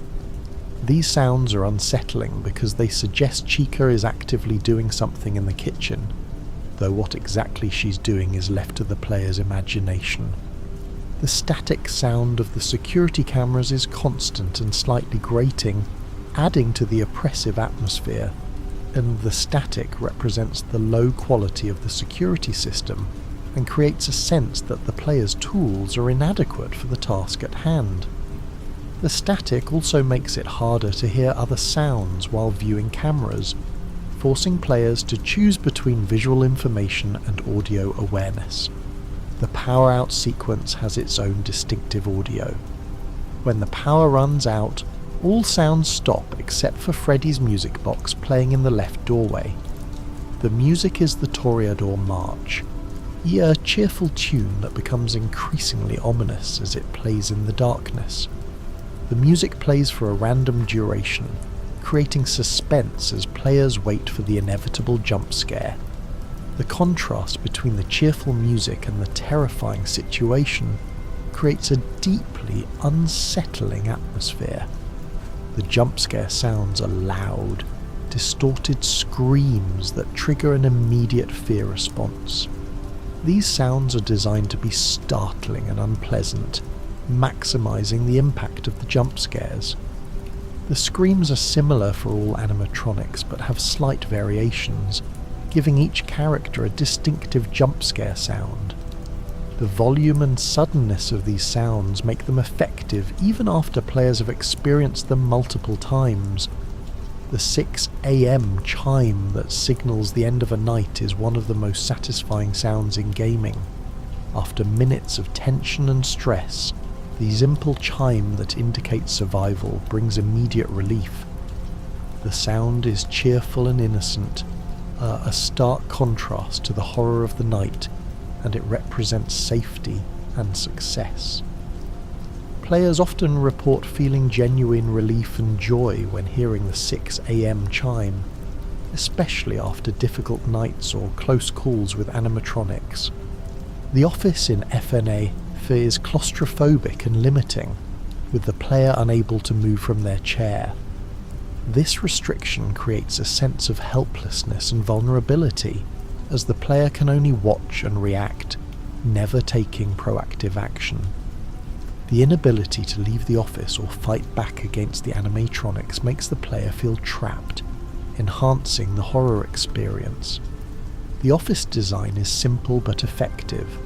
These sounds are unsettling because they suggest Chica is actively doing something in the kitchen, though what exactly she's doing is left to the player's imagination. The static sound of the security cameras is constant and slightly grating, adding to the oppressive atmosphere, and the static represents the low quality of the security system and creates a sense that the player's tools are inadequate for the task at hand. The static also makes it harder to hear other sounds while viewing cameras, forcing players to choose between visual information and audio awareness. The power out sequence has its own distinctive audio. When the power runs out, all sounds stop except for Freddy's music box playing in the left doorway. The music is the Toreador March, a cheerful tune that becomes increasingly ominous as it plays in the darkness. The music plays for a random duration, creating suspense as players wait for the inevitable jump scare. The contrast between the cheerful music and the terrifying situation creates a deeply unsettling atmosphere. The jump scare sounds are loud, distorted screams that trigger an immediate fear response. These sounds are designed to be startling and unpleasant, maximizing the impact of the jump scares. The screams are similar for all animatronics but have slight variations, giving each character a distinctive jump scare sound. The volume and suddenness of these sounds make them effective even after players have experienced them multiple times. The 6 AM chime that signals the end of a night is one of the most satisfying sounds in gaming. After minutes of tension and stress, the simple chime that indicates survival brings immediate relief. The sound is cheerful and innocent, a stark contrast to the horror of the night, and it represents safety and success. Players often report feeling genuine relief and joy when hearing the 6 AM chime, especially after difficult nights or close calls with animatronics. The office in FNAF is claustrophobic and limiting, with the player unable to move from their chair. This restriction creates a sense of helplessness and vulnerability, as the player can only watch and react, never taking proactive action. The inability to leave the office or fight back against the animatronics makes the player feel trapped, enhancing the horror experience. The office design is simple but effective.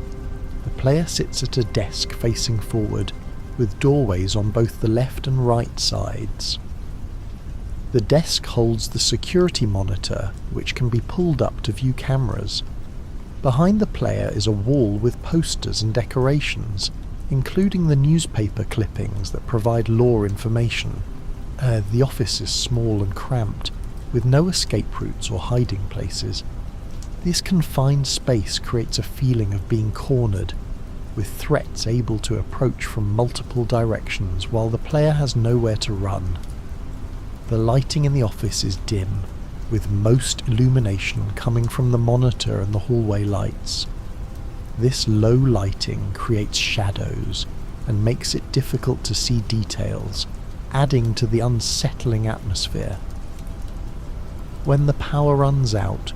The player sits at a desk facing forward, with doorways on both the left and right sides. The desk holds the security monitor, which can be pulled up to view cameras. Behind the player is a wall with posters and decorations, including the newspaper clippings that provide lore information. The office is small and cramped, with no escape routes or hiding places. This confined space creates a feeling of being cornered, with threats able to approach from multiple directions while the player has nowhere to run. The lighting in the office is dim, with most illumination coming from the monitor and the hallway lights. This low lighting creates shadows and makes it difficult to see details, adding to the unsettling atmosphere. When the power runs out,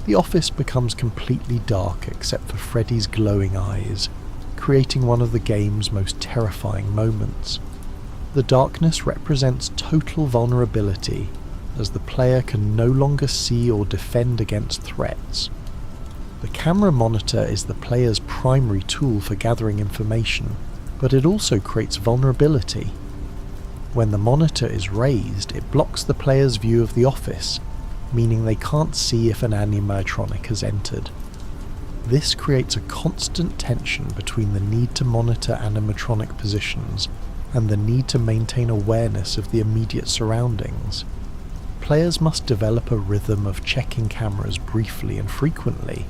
the office becomes completely dark except for Freddy's glowing eyes, creating one of the game's most terrifying moments. The darkness represents total vulnerability, as the player can no longer see or defend against threats. The camera monitor is the player's primary tool for gathering information, but it also creates vulnerability. When the monitor is raised, it blocks the player's view of the office, meaning they can't see if an animatronic has entered. This creates a constant tension between the need to monitor animatronic positions and the need to maintain awareness of the immediate surroundings. Players must develop a rhythm of checking cameras briefly and frequently,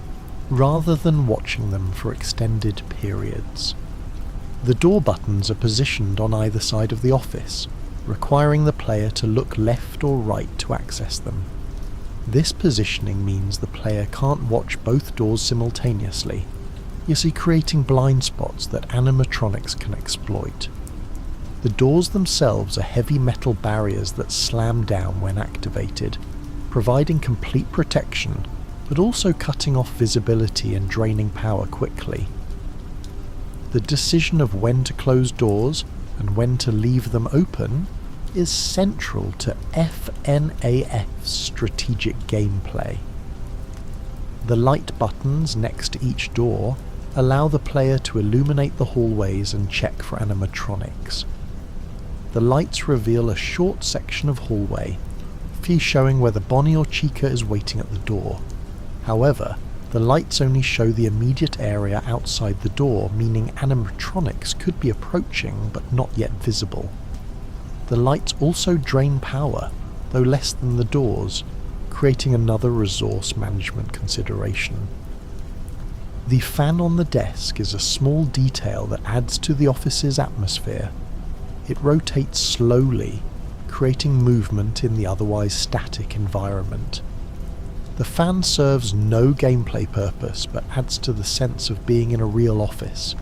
rather than watching them for extended periods. The door buttons are positioned on either side of the office, requiring the player to look left or right to access them. This positioning means the player can't watch both doors simultaneously, creating blind spots that animatronics can exploit. The doors themselves are heavy metal barriers that slam down when activated, providing complete protection, but also cutting off visibility and draining power quickly. The decision of when to close doors and when to leave them open is central to FNAF's strategic gameplay. The light buttons next to each door allow the player to illuminate the hallways and check for animatronics. The lights reveal a short section of hallway, showing whether Bonnie or Chica is waiting at the door. However, the lights only show the immediate area outside the door, meaning animatronics could be approaching but not yet visible. The lights also drain power, though less than the doors, creating another resource management consideration. The fan on the desk is a small detail that adds to the office's atmosphere. It rotates slowly, creating movement in the otherwise static environment. The fan serves no gameplay purpose but adds to the sense of being in a real office,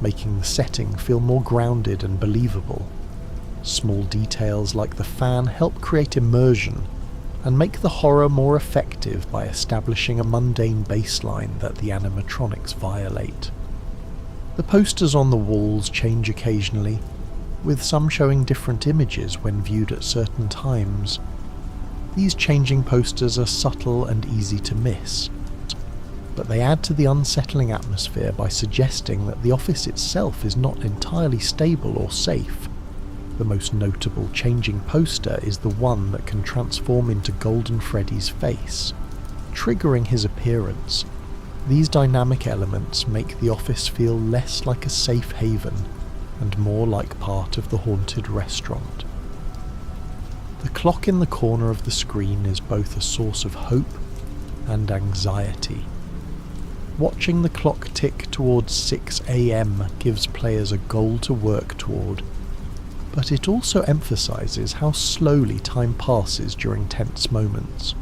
making the setting feel more grounded and believable. Small details like the fan help create immersion and make the horror more effective by establishing a mundane baseline that the animatronics violate. The posters on the walls change occasionally, with some showing different images when viewed at certain times. These changing posters are subtle and easy to miss. but they add to the unsettling atmosphere by suggesting that the office itself is not entirely stable or safe. The most notable changing poster is the one that can transform into Golden Freddy's face, triggering his appearance. These dynamic elements make the office feel less like a safe haven and more like part of the haunted restaurant. The clock in the corner of the screen is both a source of hope and anxiety. Watching the clock tick towards 6 AM gives players a goal to work toward, but it also emphasises how slowly time passes during tense moments.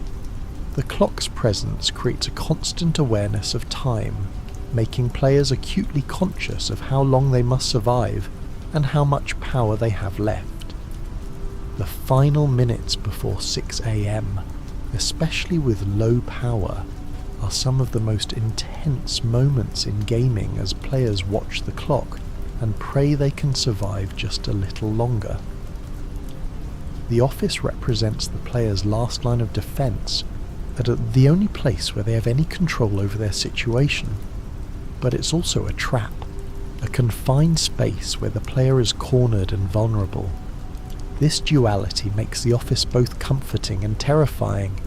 The clock's presence creates a constant awareness of time, making players acutely conscious of how long they must survive and how much power they have left. The final minutes before 6 AM, especially with low power, are some of the most intense moments in gaming as players watch the clock and pray they can survive just a little longer. The office represents the player's last line of defence, and the only place where they have any control over their situation. But it's also a trap, a confined space where the player is cornered and vulnerable. This duality makes the office both comforting and terrifying.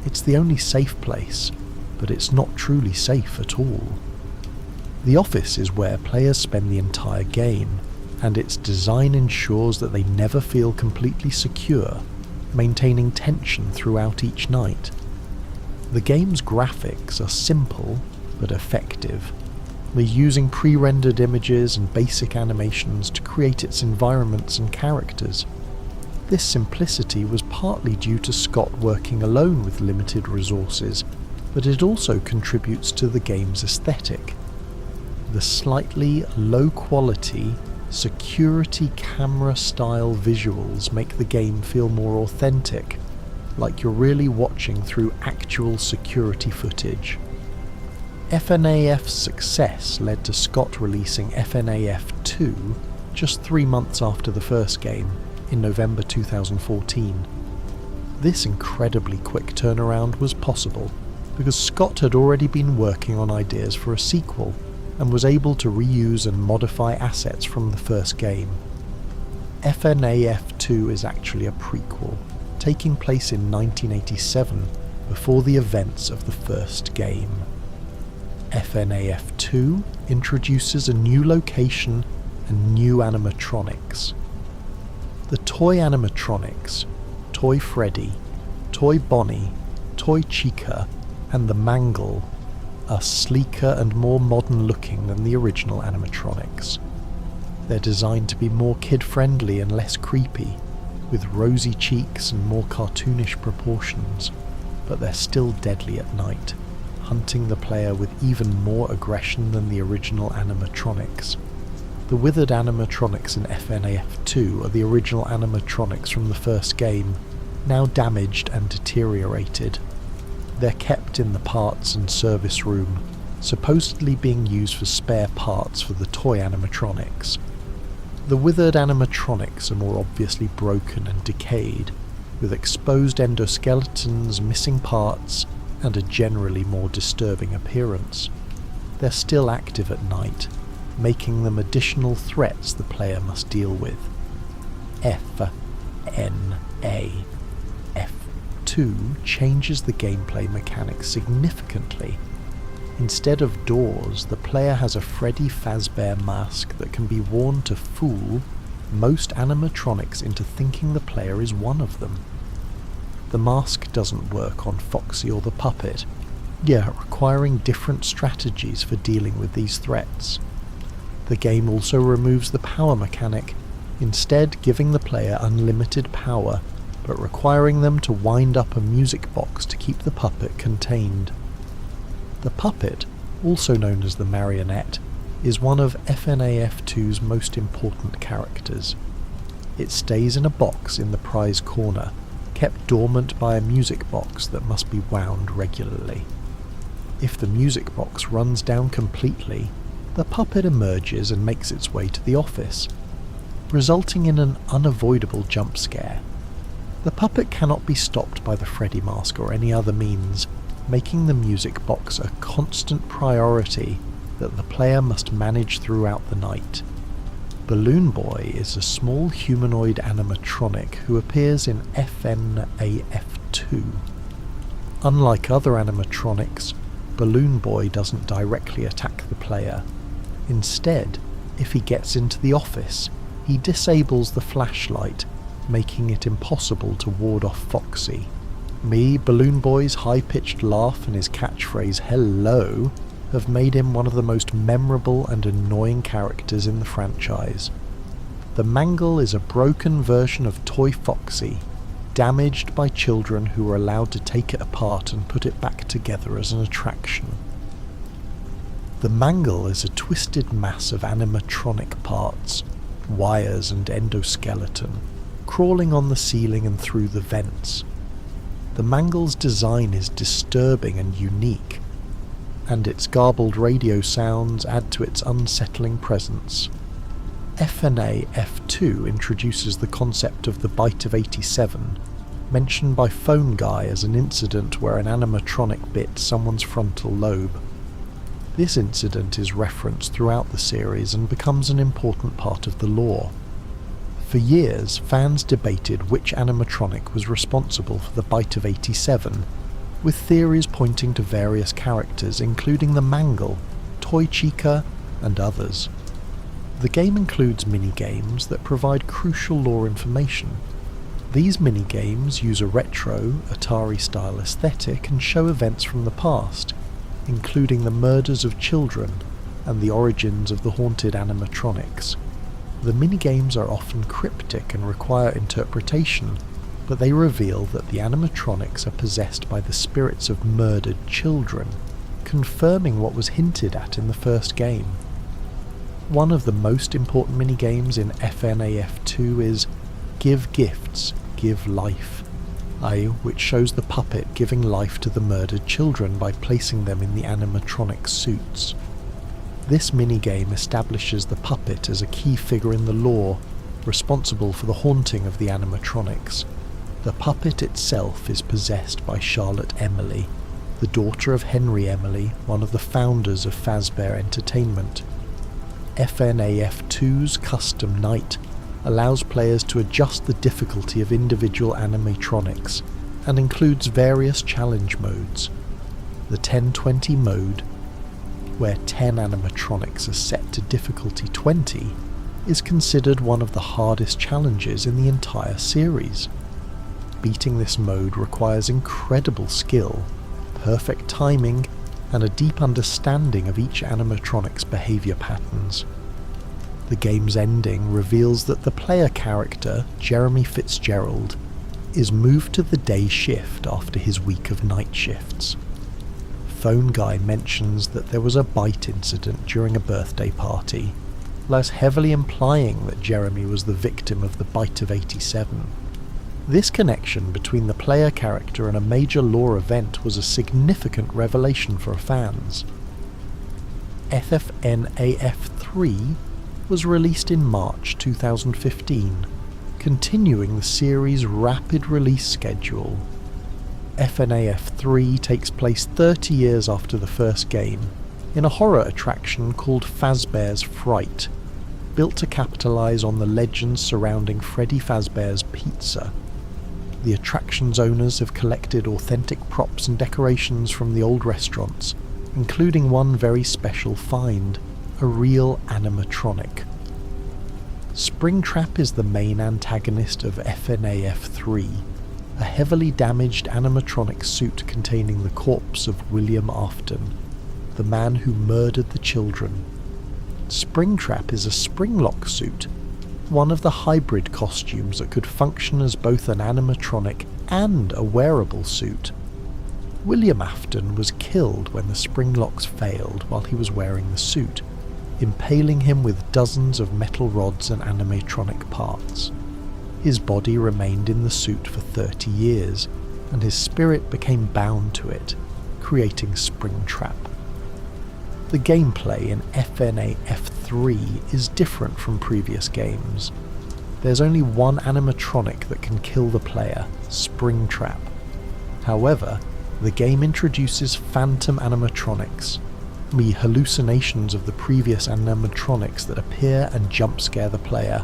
It's the only safe place, but it's not truly safe at all. The office is where players spend the entire game, and its design ensures that they never feel completely secure, maintaining tension throughout each night. The game's graphics are simple but effective. They're using pre-rendered images and basic animations to create its environments and characters. This simplicity was partly due to Scott working alone with limited resources, but it also contributes to the game's aesthetic. The slightly low-quality, security camera-style visuals make the game feel more authentic, like you're really watching through actual security footage. FNAF's success led to Scott releasing FNAF 2 just 3 months after the first game, in November 2014. This incredibly quick turnaround was possible because Scott had already been working on ideas for a sequel and was able to reuse and modify assets from the first game. FNAF 2 is actually a prequel, taking place in 1987 before the events of the first game. FNAF 2 introduces a new location and new animatronics. The toy animatronics, Toy Freddy, Toy Bonnie, Toy Chica, and the Mangle are sleeker and more modern looking than the original animatronics. They're designed to be more kid-friendly and less creepy, with rosy cheeks and more cartoonish proportions, but they're still deadly at night, hunting the player with even more aggression than the original animatronics. The withered animatronics in FNAF 2 are the original animatronics from the first game, now damaged and deteriorated. They're kept in the parts and service room, supposedly being used for spare parts for the toy animatronics. The withered animatronics are more obviously broken and decayed, with exposed endoskeletons, missing parts, and a generally more disturbing appearance. They're still active at night, making them additional threats the player must deal with. FNAF 2 changes the gameplay mechanics significantly. Instead of doors, the player has a Freddy Fazbear mask that can be worn to fool most animatronics into thinking the player is one of them. The mask doesn't work on Foxy or the puppet, yet requiring different strategies for dealing with these threats. The game also removes the power mechanic, instead giving the player unlimited power, but requiring them to wind up a music box to keep the puppet contained. The puppet, also known as the marionette, is one of FNAF 2's most important characters. It stays in a box in the prize corner, kept dormant by a music box that must be wound regularly. If the music box runs down completely, the puppet emerges and makes its way to the office, resulting in an unavoidable jump scare. The puppet cannot be stopped by the Freddy mask or any other means, making the music box a constant priority that the player must manage throughout the night. Balloon Boy is a small humanoid animatronic who appears in FNAF 2. Unlike other animatronics, Balloon Boy doesn't directly attack the player. Instead, if he gets into the office, he disables the flashlight, making it impossible to ward off Foxy. Balloon Boy's high-pitched laugh and his catchphrase "hello" have made him one of the most memorable and annoying characters in the franchise. The Mangle is a broken version of Toy Foxy, damaged by children who were allowed to take it apart and put it back together as an attraction. The Mangle is a twisted mass of animatronic parts, wires and endoskeleton, crawling on the ceiling and through the vents. The Mangle's design is disturbing and unique, and its garbled radio sounds add to its unsettling presence. FNAF 2 introduces the concept of the Bite of 87, mentioned by Phone Guy as an incident where an animatronic bit someone's frontal lobe. This incident is referenced throughout the series and becomes an important part of the lore. For years, fans debated which animatronic was responsible for the Bite of 87, with theories pointing to various characters including the Mangle, Toy Chica, and others. The game includes minigames that provide crucial lore information. These minigames use a retro, Atari-style aesthetic and show events from the past, including the murders of children and the origins of the haunted animatronics. The minigames are often cryptic and require interpretation, but they reveal that the animatronics are possessed by the spirits of murdered children, confirming what was hinted at in the first game. One of the most important minigames in FNAF 2 is Give Gifts, Give Life, which shows the puppet giving life to the murdered children by placing them in the animatronic suits. This minigame establishes the puppet as a key figure in the lore, responsible for the haunting of the animatronics. The puppet itself is possessed by Charlotte Emily, the daughter of Henry Emily, one of the founders of Fazbear Entertainment. FNAF 2's Custom Night allows players to adjust the difficulty of individual animatronics and includes various challenge modes. The 10-20 mode, where 10 animatronics are set to difficulty 20, is considered one of the hardest challenges in the entire series. Beating this mode requires incredible skill, perfect timing, and a deep understanding of each animatronic's behaviour patterns. The game's ending reveals that the player character, Jeremy Fitzgerald, is moved to the day shift after his week of night shifts. Phone Guy mentions that there was a bite incident during a birthday party, thus heavily implying that Jeremy was the victim of the Bite of 87. This connection between the player character and a major lore event was a significant revelation for fans. FNAF 3 was released in March 2015, continuing the series' rapid release schedule. FNAF 3 takes place 30 years after the first game, in a horror attraction called Fazbear's Fright, built to capitalise on the legends surrounding Freddy Fazbear's Pizza. The attraction's owners have collected authentic props and decorations from the old restaurants, including one very special find, a real animatronic. Springtrap is the main antagonist of FNAF 3, a heavily damaged animatronic suit containing the corpse of William Afton, the man who murdered the children. Springtrap is a springlock suit, one of the hybrid costumes that could function as both an animatronic and a wearable suit. William Afton was killed when the springlocks failed while he was wearing the suit, impaling him with dozens of metal rods and animatronic parts. His body remained in the suit for 30 years, and his spirit became bound to it, creating Springtrap. The gameplay in FNAF 3 is different from previous games. There's only one animatronic that can kill the player, Springtrap. However, the game introduces phantom animatronics, the hallucinations of the previous animatronics that appear and jump scare the player,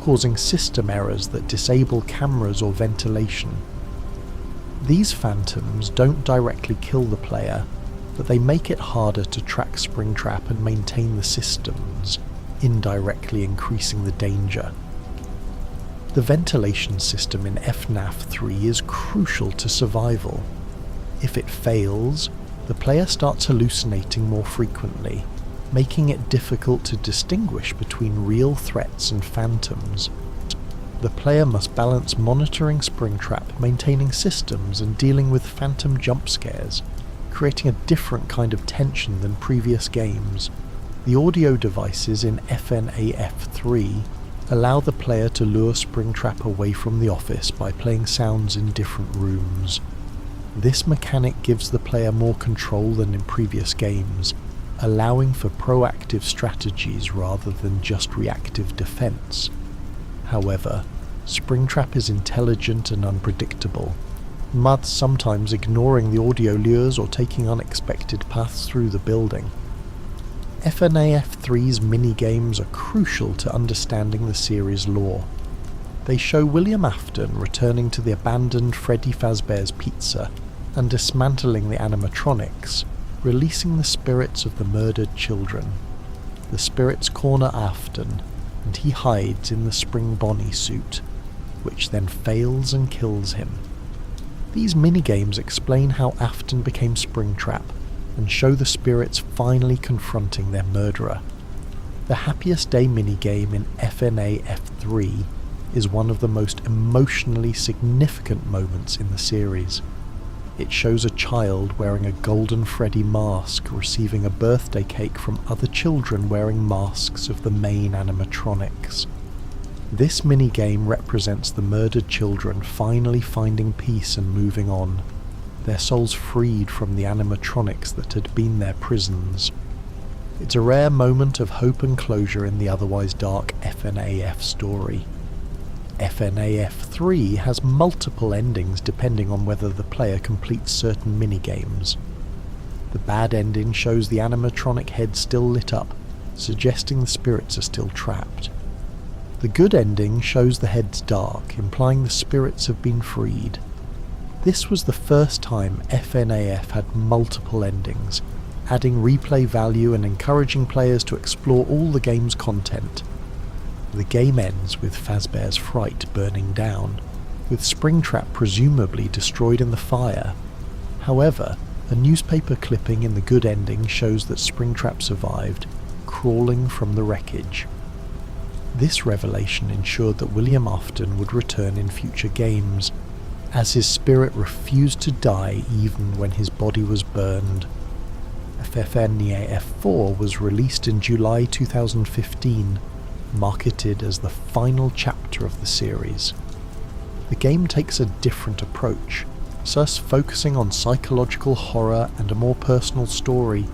causing system errors that disable cameras or ventilation. These phantoms don't directly kill the player, but they make it harder to track Springtrap and maintain the systems, indirectly increasing the danger. The ventilation system in FNAF 3 is crucial to survival. If it fails, the player starts hallucinating more frequently, making it difficult to distinguish between real threats and phantoms. The player must balance monitoring Springtrap, maintaining systems, and dealing with phantom jump scares, creating a different kind of tension than previous games. The audio devices in FNAF 3 allow the player to lure Springtrap away from the office by playing sounds in different rooms. This mechanic gives the player more control than in previous games, allowing for proactive strategies rather than just reactive defense. However, Springtrap is intelligent and unpredictable, sometimes ignoring the audio lures or taking unexpected paths through the building. FNAF 3's minigames are crucial to understanding the series' lore. They show William Afton returning to the abandoned Freddy Fazbear's pizza and dismantling the animatronics, releasing the spirits of the murdered children. The spirits corner Afton, and he hides in the Spring Bonnie suit, which then fails and kills him. These minigames explain how Afton became Springtrap, and show the spirits finally confronting their murderer. The Happiest Day minigame in FNAF 3 is one of the most emotionally significant moments in the series. It shows a child wearing a golden Freddy mask receiving a birthday cake from other children wearing masks of the main animatronics. This minigame represents the murdered children finally finding peace and moving on, their souls freed from the animatronics that had been their prisons. It's a rare moment of hope and closure in the otherwise dark FNAF story. FNAF 3 has multiple endings depending on whether the player completes certain minigames. The bad ending shows the animatronic head still lit up, suggesting the spirits are still trapped. The good ending shows the head's dark, implying the spirits have been freed. This was the first time FNAF had multiple endings, adding replay value and encouraging players to explore all the game's content. The game ends with Fazbear's fright burning down, with Springtrap presumably destroyed in the fire. However, a newspaper clipping in the good ending shows that Springtrap survived, crawling from the wreckage. This revelation ensured that William Afton would return in future games, as his spirit refused to die even when his body was burned. FNAF 4 was released in July 2015, marketed as the final chapter of the series. The game takes a different approach, thus focusing on psychological horror and a more personal story.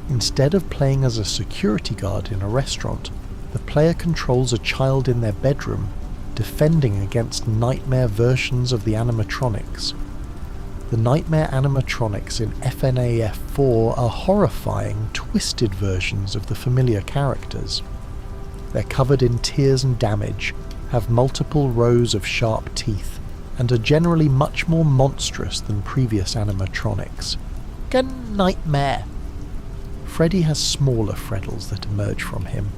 Instead of playing as a security guard in a restaurant, the player controls a child in their bedroom, defending against nightmare versions of the animatronics. The nightmare animatronics in FNAF 4 are horrifying, twisted versions of the familiar characters. They're covered in tears and damage, have multiple rows of sharp teeth, and are generally much more monstrous than previous animatronics. Nightmare! Freddy has smaller Freddles that emerge from him.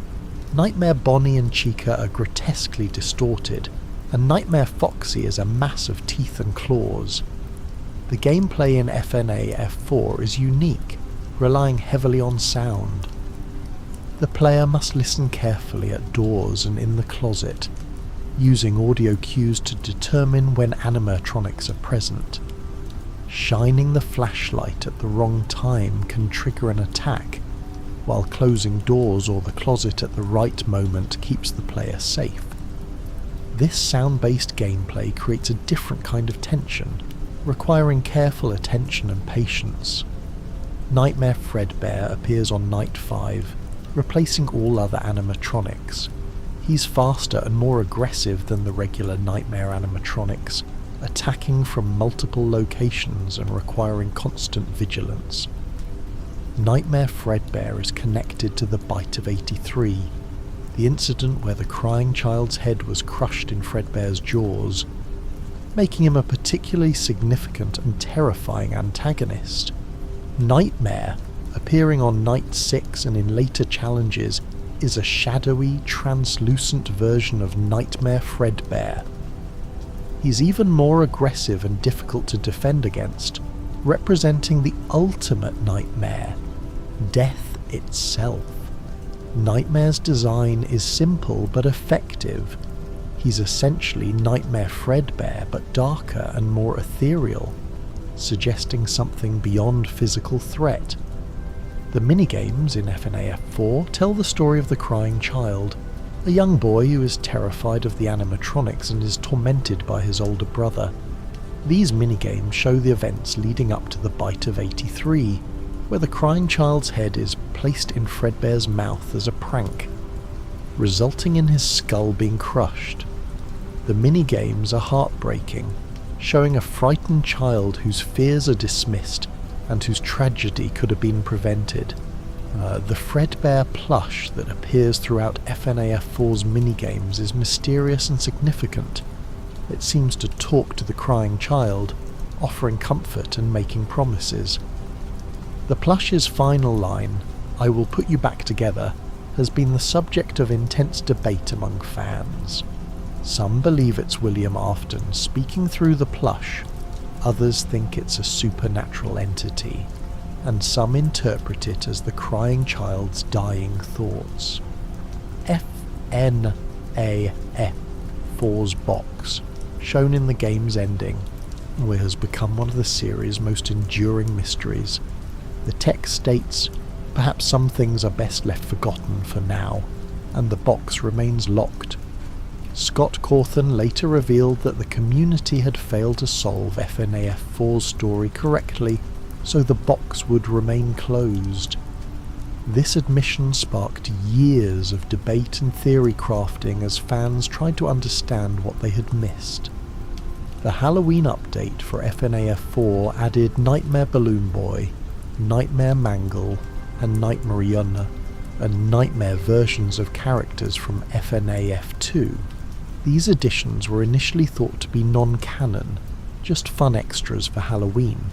Nightmare Bonnie and Chica are grotesquely distorted, and Nightmare Foxy is a mass of teeth and claws. The gameplay in FNAF 4 is unique, relying heavily on sound. The player must listen carefully at doors and in the closet, using audio cues to determine when animatronics are present. Shining the flashlight at the wrong time can trigger an attack, while closing doors or the closet at the right moment keeps the player safe. This sound-based gameplay creates a different kind of tension, requiring careful attention and patience. Nightmare Fredbear appears on Night 5, replacing all other animatronics. He's faster and more aggressive than the regular Nightmare animatronics, attacking from multiple locations and requiring constant vigilance. Nightmare Fredbear is connected to the Bite of 83, the incident where the crying child's head was crushed in Fredbear's jaws, making him a particularly significant and terrifying antagonist. Nightmare, appearing on Night 6 and in later challenges, is a shadowy, translucent version of Nightmare Fredbear. He's even more aggressive and difficult to defend against, representing the ultimate nightmare, death itself. Nightmare's design is simple but effective. He's essentially Nightmare Fredbear but darker and more ethereal, suggesting something beyond physical threat. The minigames in FNAF 4 tell the story of the crying child, a young boy who is terrified of the animatronics and is tormented by his older brother. These minigames show the events leading up to the Bite of 83, where the crying child's head is placed in Fredbear's mouth as a prank, resulting in his skull being crushed. The minigames are heartbreaking, showing a frightened child whose fears are dismissed and whose tragedy could have been prevented. The Fredbear plush that appears throughout FNAF 4's minigames is mysterious and significant. It seems to talk to the crying child, offering comfort and making promises. The plush's final line, "I will put you back together," has been the subject of intense debate among fans. Some believe it's William Afton speaking through the plush, others think it's a supernatural entity, and some interpret it as the crying child's dying thoughts. FNAF 4's box, shown in the game's ending, has become one of the series' most enduring mysteries. The text states, "Perhaps some things are best left forgotten for now," and the box remains locked. Scott Cawthon later revealed that the community had failed to solve FNAF 4's story correctly, so the box would remain closed. This admission sparked years of debate and theory crafting as fans tried to understand what they had missed. The Halloween update for FNAF 4 added Nightmare Balloon Boy, Nightmare Mangle, and Nightmare Yunna, and Nightmare versions of characters from FNAF 2. These additions were initially thought to be non-canon, just fun extras for Halloween.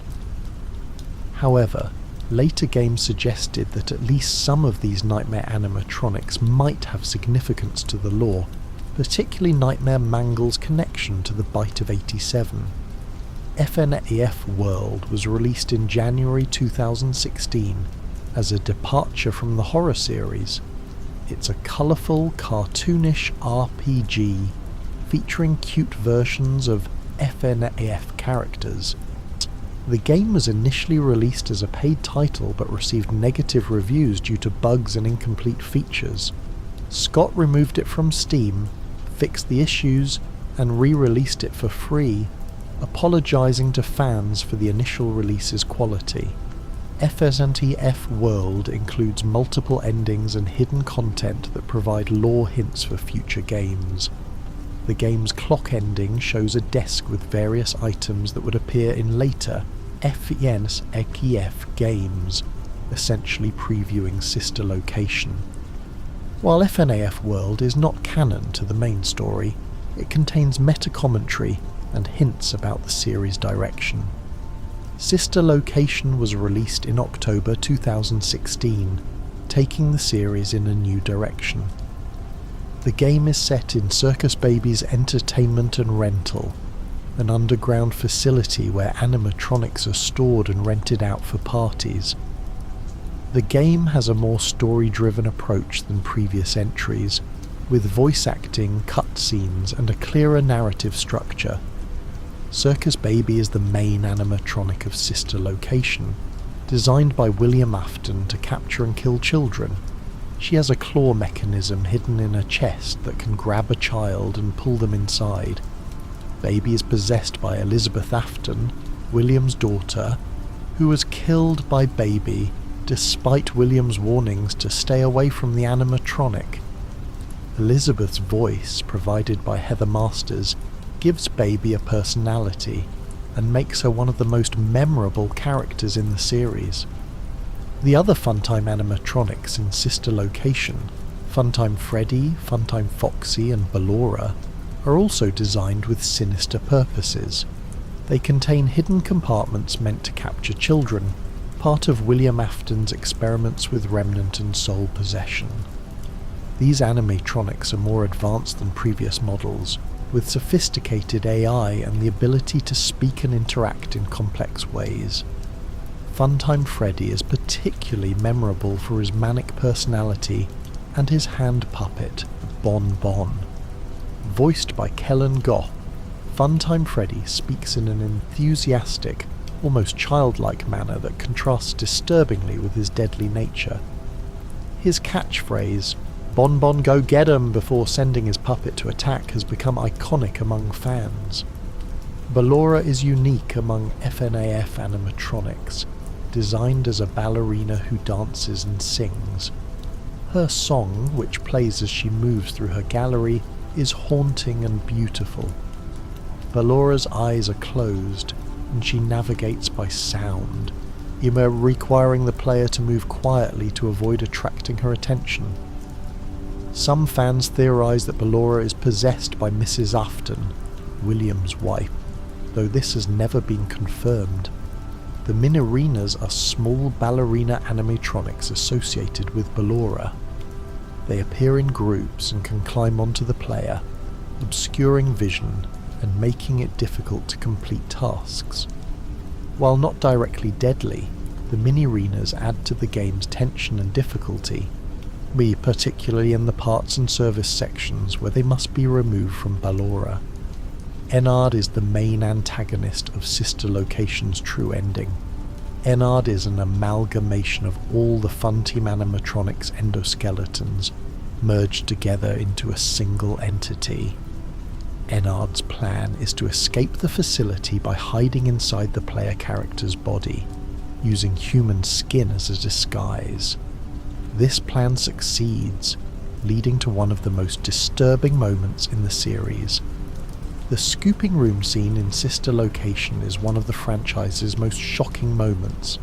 However, later games suggested that at least some of these Nightmare animatronics might have significance to the lore, particularly Nightmare Mangle's connection to the Bite of 87. FNAF World was released in January 2016 as a departure from the horror series. It's a colourful, cartoonish RPG featuring cute versions of FNAF characters. The game was initially released as a paid title but received negative reviews due to bugs and incomplete features. Scott removed it from Steam, fixed the issues, and re-released it for free, apologising to fans for the initial release's quality. FNAF World includes multiple endings and hidden content that provide lore hints for future games. The game's clock ending shows a desk with various items that would appear in later FNAF games, essentially previewing sister location. While FNAF World is not canon to the main story, it contains meta-commentary and hints about the series' direction. Sister Location was released in October 2016, taking the series in a new direction. The game is set in Circus Baby's entertainment and rental, an underground facility where animatronics are stored and rented out for parties. The game has a more story-driven approach than previous entries, with voice acting, cutscenes, and a clearer narrative structure. Circus Baby is the main animatronic of Sister Location, designed by William Afton to capture and kill children. She has a claw mechanism hidden in her chest that can grab a child and pull them inside. Baby is possessed by Elizabeth Afton, William's daughter, who was killed by Baby despite William's warnings to stay away from the animatronic. Elizabeth's voice, provided by Heather Masters, gives Baby a personality and makes her one of the most memorable characters in the series. The other Funtime animatronics in sister location, Funtime Freddy, Funtime Foxy and Ballora, are also designed with sinister purposes. They contain hidden compartments meant to capture children, part of William Afton's experiments with remnant and soul possession. These animatronics are more advanced than previous models, with sophisticated AI and the ability to speak and interact in complex ways. Funtime Freddy is particularly memorable for his manic personality and his hand puppet, Bon Bon. Voiced by Kellen Goff, Funtime Freddy speaks in an enthusiastic, almost childlike manner that contrasts disturbingly with his deadly nature. His catchphrase, "Bon Bon go get 'em," before sending his puppet to attack has become iconic among fans. Ballora is unique among FNAF animatronics, designed as a ballerina who dances and sings. Her song, which plays as she moves through her gallery, is haunting and beautiful. Ballora's eyes are closed, and she navigates by sound, requiring the player to move quietly to avoid attracting her attention. Some fans theorise that Ballora is possessed by Mrs. Afton, William's wife, though this has never been confirmed. The Minarinas are small ballerina animatronics associated with Ballora. They appear in groups and can climb onto the player, obscuring vision and making it difficult to complete tasks. While not directly deadly, the mini-arenas add to the game's tension and difficulty, particularly in the parts and service sections where they must be removed from Ballora. Enard is the main antagonist of Sister Location's true ending. Enard is an amalgamation of all the Funtime animatronics endoskeletons merged together into a single entity. Enard's plan is to escape the facility by hiding inside the player character's body, using human skin as a disguise. This plan succeeds, leading to one of the most disturbing moments in the series. The scooping room scene in Sister Location is one of the franchise's most shocking moments.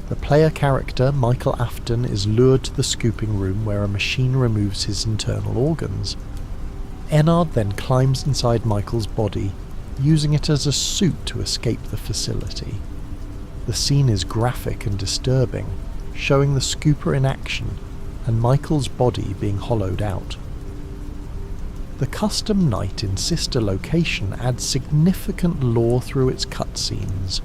The player character, Michael Afton, is lured to the scooping room where a machine removes his internal organs. Enard then climbs inside Michael's body, using it as a suit to escape the facility. The scene is graphic and disturbing, showing the scooper in action and Michael's body being hollowed out. The custom night in Sister Location adds significant lore through its cutscenes.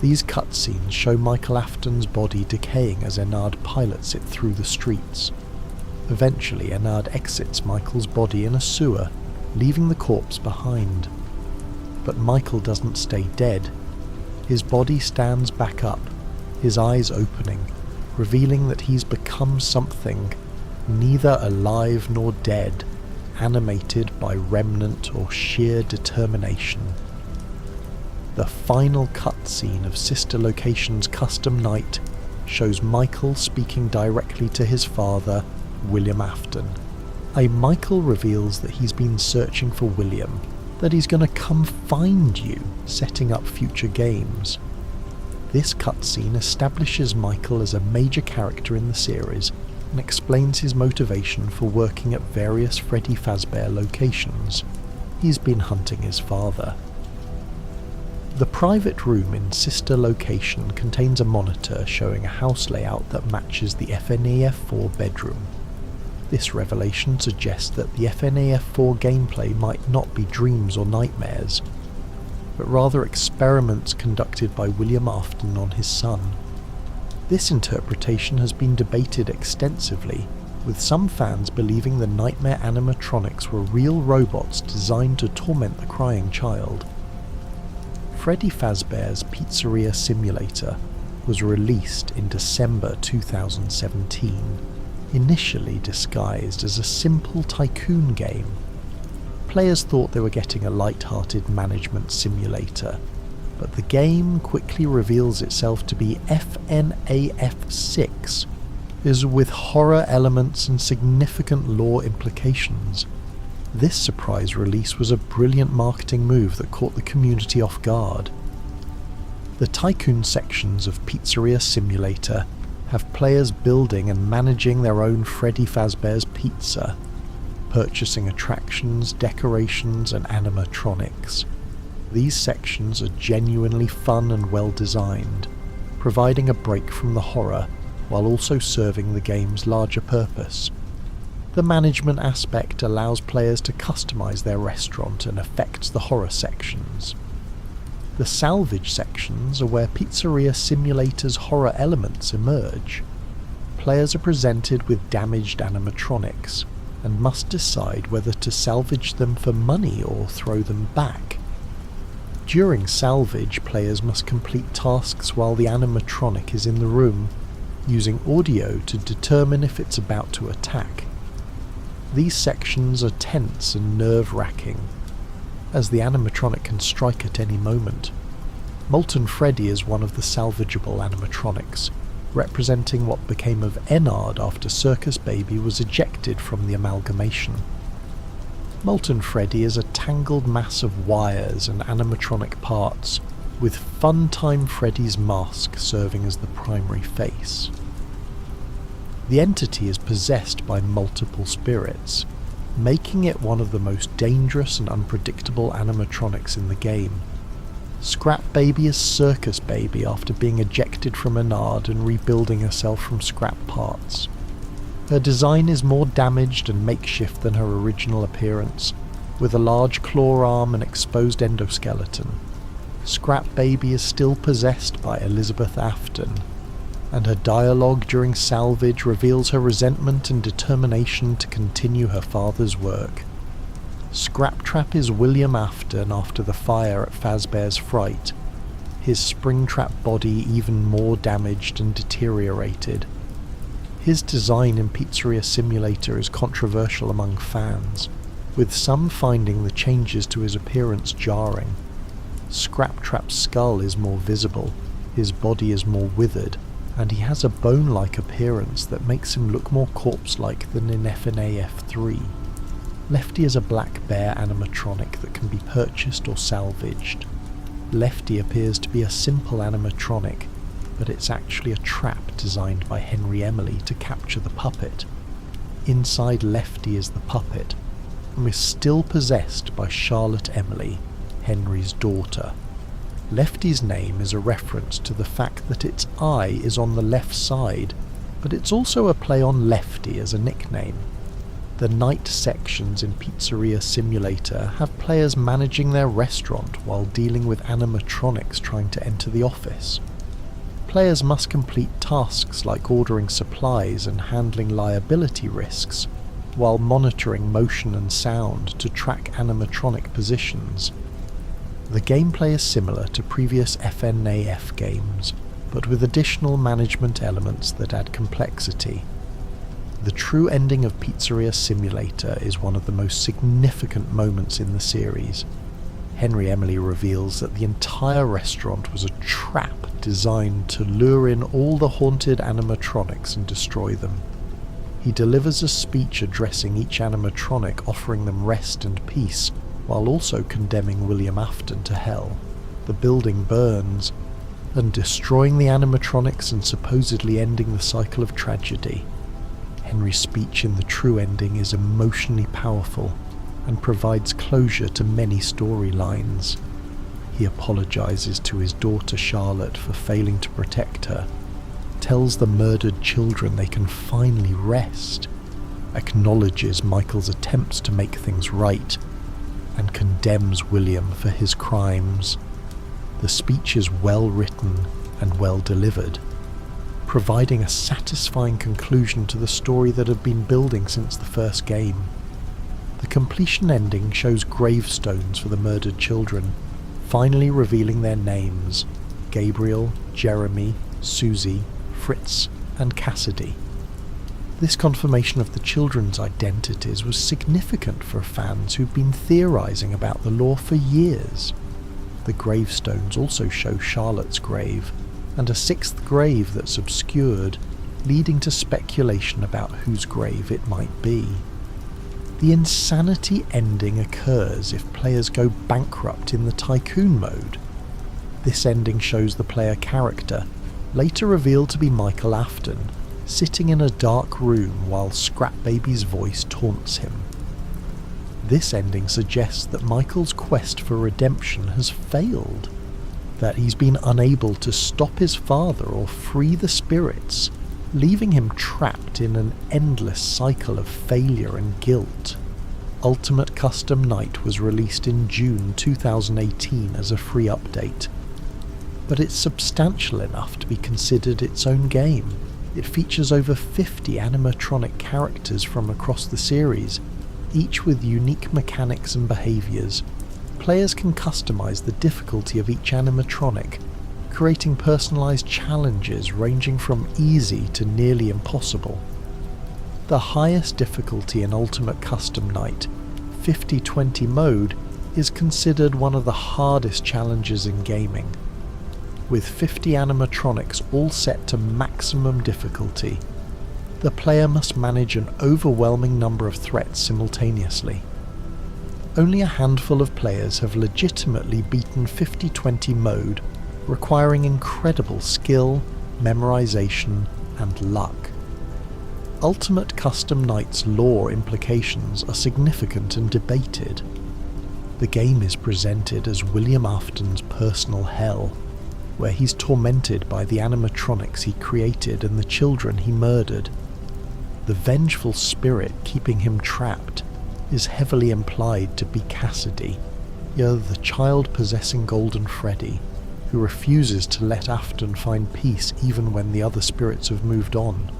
These cutscenes show Michael Afton's body decaying as Enard pilots it through the streets. Eventually, Enard exits Michael's body in a sewer, leaving the corpse behind. But Michael doesn't stay dead. His body stands back up, his eyes opening, revealing that he's become something, neither alive nor dead, animated by remnant or sheer determination. The final cutscene of Sister Location's custom night shows Michael speaking directly to his father, William Afton. Michael reveals that he's been searching for William, that he's going to come find you, setting up future games. This cutscene establishes Michael as a major character in the series and explains his motivation for working at various Freddy Fazbear locations. He's been hunting his father. The private room in Sister Location contains a monitor showing a house layout that matches the FNAF 4 bedroom. This revelation suggests that the FNAF 4 gameplay might not be dreams or nightmares, but rather experiments conducted by William Afton on his son. This interpretation has been debated extensively, with some fans believing the nightmare animatronics were real robots designed to torment the crying child. Freddy Fazbear's Pizzeria Simulator was released in December 2017, initially disguised as a simple tycoon game. Players thought they were getting a light-hearted management simulator, but the game quickly reveals itself to be FNAF 6, is with horror elements and significant lore implications. This surprise release was a brilliant marketing move that caught the community off guard. The tycoon sections of Pizzeria Simulator have players building and managing their own Freddy Fazbear's pizza, purchasing attractions, decorations and animatronics. These sections are genuinely fun and well designed, providing a break from the horror while also serving the game's larger purpose. The management aspect allows players to customize their restaurant and affects the horror sections. The Salvage sections are where Pizzeria Simulator's horror elements emerge. Players are presented with damaged animatronics and must decide whether to salvage them for money or throw them back. During salvage, players must complete tasks while the animatronic is in the room, using audio to determine if it's about to attack. These sections are tense and nerve-wracking, as the animatronic can strike at any moment. Molten Freddy is one of the salvageable animatronics, representing what became of Enard after Circus Baby was ejected from the amalgamation. Molten Freddy is a tangled mass of wires and animatronic parts, with Funtime Freddy's mask serving as the primary face. The entity is possessed by multiple spirits, making it one of the most dangerous and unpredictable animatronics in the game. Scrap Baby is Circus Baby after being ejected from Enard and rebuilding herself from scrap parts. Her design is more damaged and makeshift than her original appearance, with a large claw arm and exposed endoskeleton. Scrap Baby is still possessed by Elizabeth Afton, and her dialogue during Salvage reveals her resentment and determination to continue her father's work. Scraptrap is William Afton after the fire at Fazbear's Fright, his Springtrap body even more damaged and deteriorated. His design in Pizzeria Simulator is controversial among fans, with some finding the changes to his appearance jarring. Scraptrap's skull is more visible, his body is more withered, and he has a bone-like appearance that makes him look more corpse-like than in FNAF 3. Lefty is a black bear animatronic that can be purchased or salvaged. Lefty appears to be a simple animatronic, but it's actually a trap designed by Henry Emily to capture the puppet. Inside Lefty is the puppet, and is still possessed by Charlotte Emily, Henry's daughter. Lefty's name is a reference to the fact that its eye is on the left side, but it's also a play on Lefty as a nickname. The night sections in Pizzeria Simulator have players managing their restaurant while dealing with animatronics trying to enter the office. Players must complete tasks like ordering supplies and handling liability risks, while monitoring motion and sound to track animatronic positions. The gameplay is similar to previous FNAF games, but with additional management elements that add complexity. The true ending of Pizzeria Simulator is one of the most significant moments in the series. Henry Emily reveals that the entire restaurant was a trap designed to lure in all the haunted animatronics and destroy them. He delivers a speech addressing each animatronic, offering them rest and peace, while also condemning William Afton to hell. The building burns, and destroying the animatronics and supposedly ending the cycle of tragedy. Henry's speech in the true ending is emotionally powerful and provides closure to many storylines. He apologizes to his daughter Charlotte for failing to protect her, tells the murdered children they can finally rest, acknowledges Michael's attempts to make things right, and condemns William for his crimes. The speech is well written and well delivered, providing a satisfying conclusion to the story that had been building since the first game. The completion ending shows gravestones for the murdered children, finally revealing their names: Gabriel, Jeremy, Susie, Fritz, and Cassidy. This confirmation of the children's identities was significant for fans who've been theorising about the lore for years. The gravestones also show Charlotte's grave, and a sixth grave that's obscured, leading to speculation about whose grave it might be. The insanity ending occurs if players go bankrupt in the Tycoon mode. This ending shows the player character, later revealed to be Michael Afton, sitting in a dark room while Scrap Baby's voice taunts him. This ending suggests that Michael's quest for redemption has failed, that he's been unable to stop his father or free the spirits, leaving him trapped in an endless cycle of failure and guilt. Ultimate Custom Night was released in June 2018 as a free update, but it's substantial enough to be considered its own game. It features over 50 animatronic characters from across the series, each with unique mechanics and behaviours. Players can customise the difficulty of each animatronic, creating personalised challenges ranging from easy to nearly impossible. The highest difficulty in Ultimate Custom Night, 50-20 mode, is considered one of the hardest challenges in gaming. With 50 animatronics all set to maximum difficulty, the player must manage an overwhelming number of threats simultaneously. Only a handful of players have legitimately beaten 50-20 mode, requiring incredible skill, memorization, and luck. Ultimate Custom Night's lore implications are significant and debated. The game is presented as William Afton's personal hell, where he's tormented by the animatronics he created and the children he murdered. The vengeful spirit keeping him trapped is heavily implied to be Cassidy, the child possessing Golden Freddy, who refuses to let Afton find peace even when the other spirits have moved on.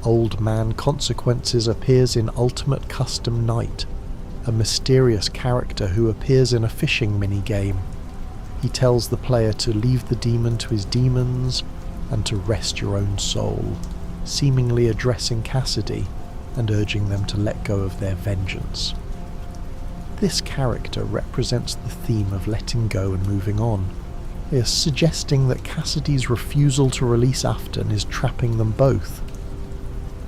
Old Man Consequences appears in Ultimate Custom Night, a mysterious character who appears in a fishing minigame. He tells the player to leave the demon to his demons and to rest your own soul, seemingly addressing Cassidy and urging them to let go of their vengeance. This character represents the theme of letting go and moving on, suggesting that Cassidy's refusal to release Afton is trapping them both.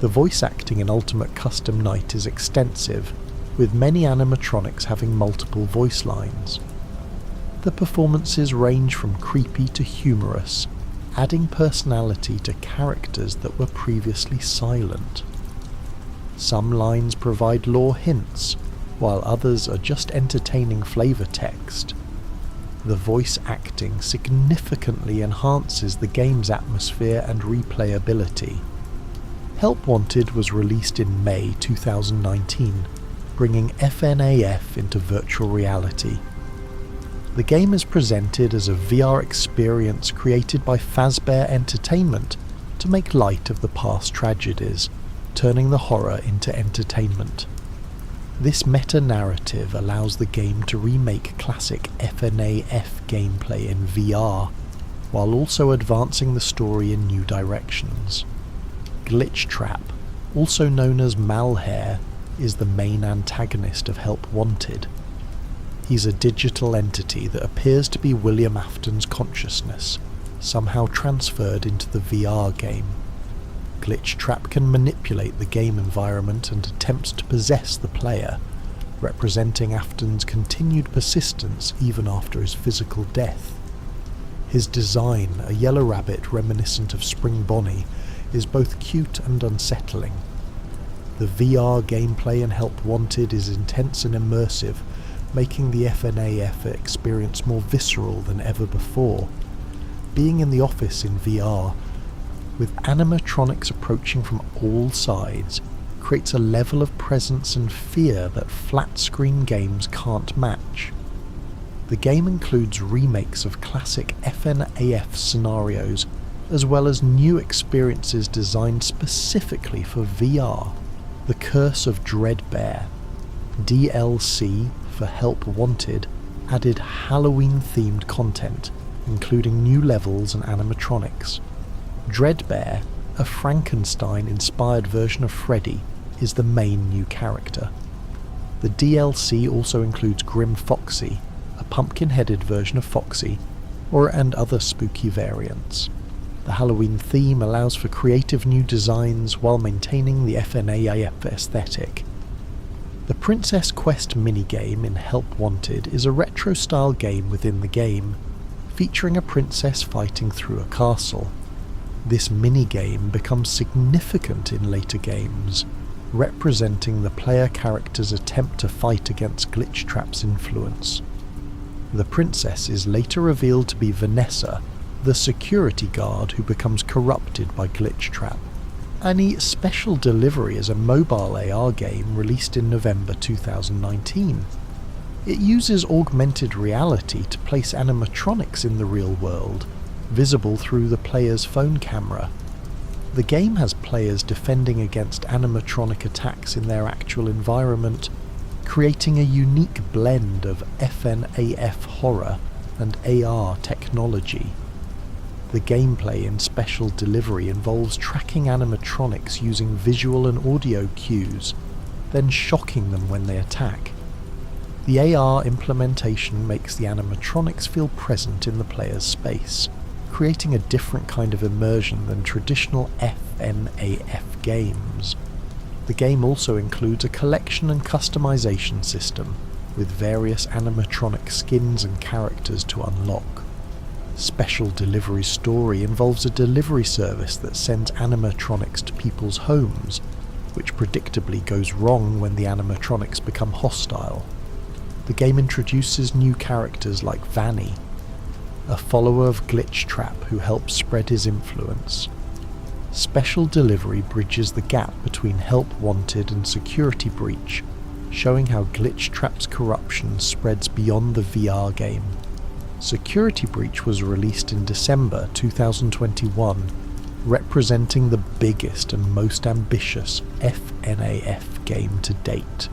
The voice acting in Ultimate Custom Night is extensive, with many animatronics having multiple voice lines. The performances range from creepy to humorous, adding personality to characters that were previously silent. Some lines provide lore hints, while others are just entertaining flavor text. The voice acting significantly enhances the game's atmosphere and replayability. Help Wanted was released in May 2019, bringing FNAF into virtual reality. The game is presented as a VR experience created by Fazbear Entertainment to make light of the past tragedies, turning the horror into entertainment. This meta-narrative allows the game to remake classic FNAF gameplay in VR, while also advancing the story in new directions. Glitchtrap, also known as Malhair, is the main antagonist of Help Wanted. He's a digital entity that appears to be William Afton's consciousness, somehow transferred into the VR game. Glitchtrap can manipulate the game environment and attempts to possess the player, representing Afton's continued persistence even after his physical death. His design, a yellow rabbit reminiscent of Spring Bonnie, is both cute and unsettling. The VR gameplay in Help Wanted is intense and immersive, making the FNAF experience more visceral than ever before. Being in the office in VR, with animatronics approaching from all sides, creates a level of presence and fear that flat-screen games can't match. The game includes remakes of classic FNAF scenarios, as well as new experiences designed specifically for VR. The Curse of Dreadbear, DLC for Help Wanted, added Halloween-themed content, including new levels and animatronics. Dreadbear, a Frankenstein-inspired version of Freddie, is the main new character. The DLC also includes Grim Foxy, a pumpkin-headed version of Foxy, and other spooky variants. The Halloween theme allows for creative new designs while maintaining the FNAF aesthetic. The Princess Quest minigame in Help Wanted is a retro-style game within the game, featuring a princess fighting through a castle. This minigame becomes significant in later games, representing the player character's attempt to fight against Glitchtrap's influence. The princess is later revealed to be Vanessa, the security guard who becomes corrupted by Glitchtrap. Any Special Delivery is a mobile AR game released in November 2019. It uses augmented reality to place animatronics in the real world, visible through the player's phone camera. The game has players defending against animatronic attacks in their actual environment, creating a unique blend of FNAF horror and AR technology. The gameplay in Special Delivery involves tracking animatronics using visual and audio cues, then shocking them when they attack. The AR implementation makes the animatronics feel present in the player's space, creating a different kind of immersion than traditional FNAF games. The game also includes a collection and customization system, with various animatronic skins and characters to unlock. Special Delivery's story involves a delivery service that sends animatronics to people's homes, which predictably goes wrong when the animatronics become hostile. The game introduces new characters like Vanny, a follower of Glitchtrap who helps spread his influence. Special Delivery bridges the gap between Help Wanted and Security Breach, showing how Glitchtrap's corruption spreads beyond the VR game. Security Breach was released in December 2021, representing the biggest and most ambitious FNAF game to date.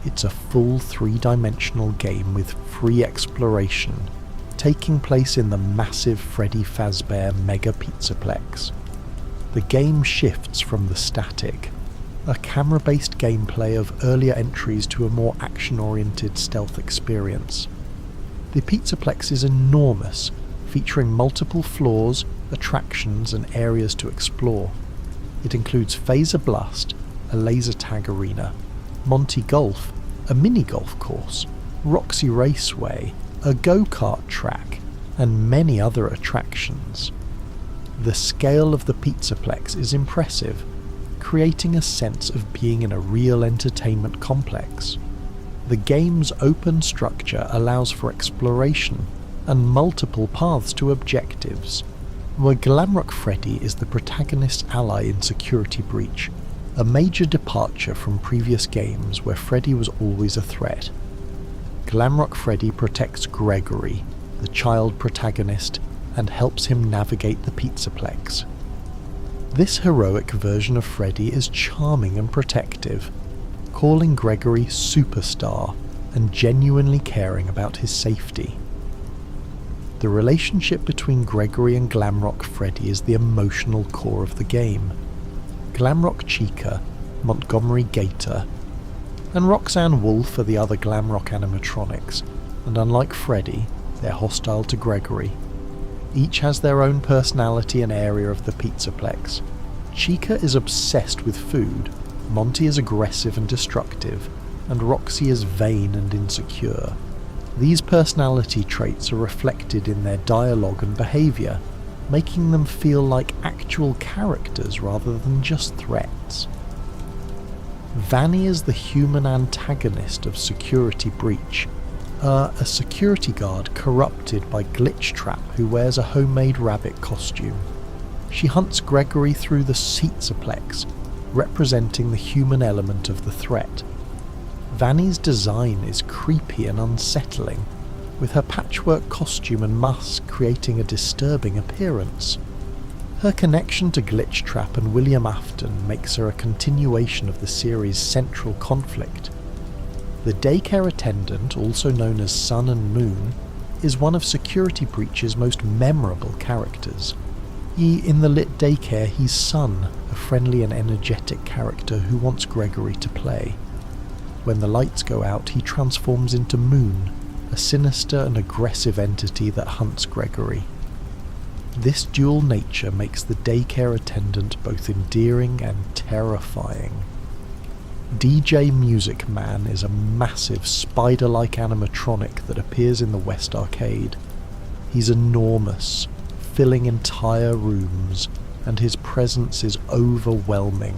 It's a full 3-dimensional game with free exploration, taking place in the massive Freddy Fazbear Mega Pizzaplex. The game shifts from the static, a camera-based gameplay of earlier entries to a more action-oriented stealth experience. The Pizzaplex is enormous, featuring multiple floors, attractions and areas to explore. It includes Phaser Blast, a laser tag arena, Monty Golf, a mini-golf course, Roxy Raceway, a go-kart track, and many other attractions. The scale of the Pizzaplex is impressive, creating a sense of being in a real entertainment complex. The game's open structure allows for exploration and multiple paths to objectives, where Glamrock Freddy is the protagonist's ally in Security Breach, a major departure from previous games where Freddy was always a threat. Glamrock Freddy protects Gregory, the child protagonist, and helps him navigate the Pizzaplex. This heroic version of Freddy is charming and protective, calling Gregory superstar and genuinely caring about his safety. The relationship between Gregory and Glamrock Freddy is the emotional core of the game. Glamrock Chica, Montgomery Gator, and Roxanne Wolf are the other Glamrock animatronics, and unlike Freddy, they're hostile to Gregory. Each has their own personality and area of the Pizzaplex. Chica is obsessed with food, Monty is aggressive and destructive, and Roxy is vain and insecure. These personality traits are reflected in their dialogue and behaviour, making them feel like actual characters rather than just threats. Vanny is the human antagonist of Security Breach, a security guard corrupted by Glitchtrap who wears a homemade rabbit costume. She hunts Gregory through the Pizzaplex, representing the human element of the threat. Vanny's design is creepy and unsettling, with her patchwork costume and mask creating a disturbing appearance. Her connection to Glitchtrap and William Afton makes her a continuation of the series' central conflict. The daycare attendant, also known as Sun and Moon, is one of Security Breach's most memorable characters. In the lit daycare, he's Sun, a friendly and energetic character who wants Gregory to play. When the lights go out, he transforms into Moon, a sinister and aggressive entity that hunts Gregory. This dual nature makes the daycare attendant both endearing and terrifying. DJ Music Man is a massive spider-like animatronic that appears in the West Arcade. He's enormous, filling entire rooms, and his presence is overwhelming.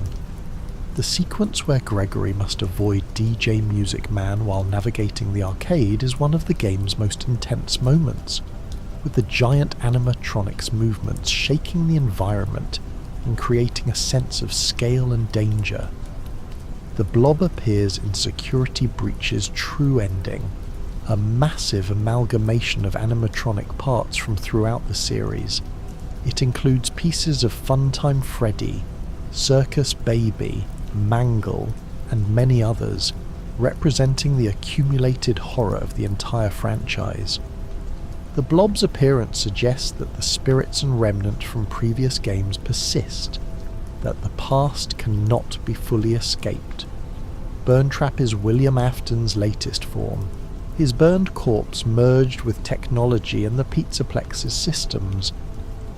The sequence where Gregory must avoid DJ Music Man while navigating the arcade is one of the game's most intense moments, with the giant animatronics movements shaking the environment and creating a sense of scale and danger. The blob appears in Security Breach's true ending, a massive amalgamation of animatronic parts from throughout the series. It includes pieces of Funtime Freddy, Circus Baby, Mangle, and many others, representing the accumulated horror of the entire franchise. The blob's appearance suggests that the spirits and remnant from previous games persist, that the past cannot be fully escaped. Springtrap is William Afton's latest form. His burned corpse merged with technology and the Pizzaplex's systems.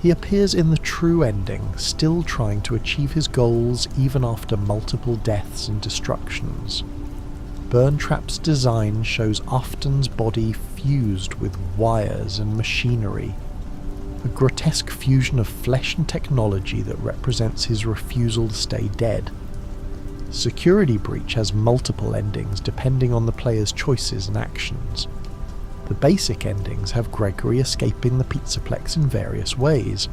He appears in the true ending, still trying to achieve his goals even after multiple deaths and destructions. Springtrap's design shows Afton's body fused with wires and machinery, a grotesque fusion of flesh and technology that represents his refusal to stay dead. Security Breach has multiple endings depending on the player's choices and actions. The basic endings have Gregory escaping the Pizzaplex in various ways,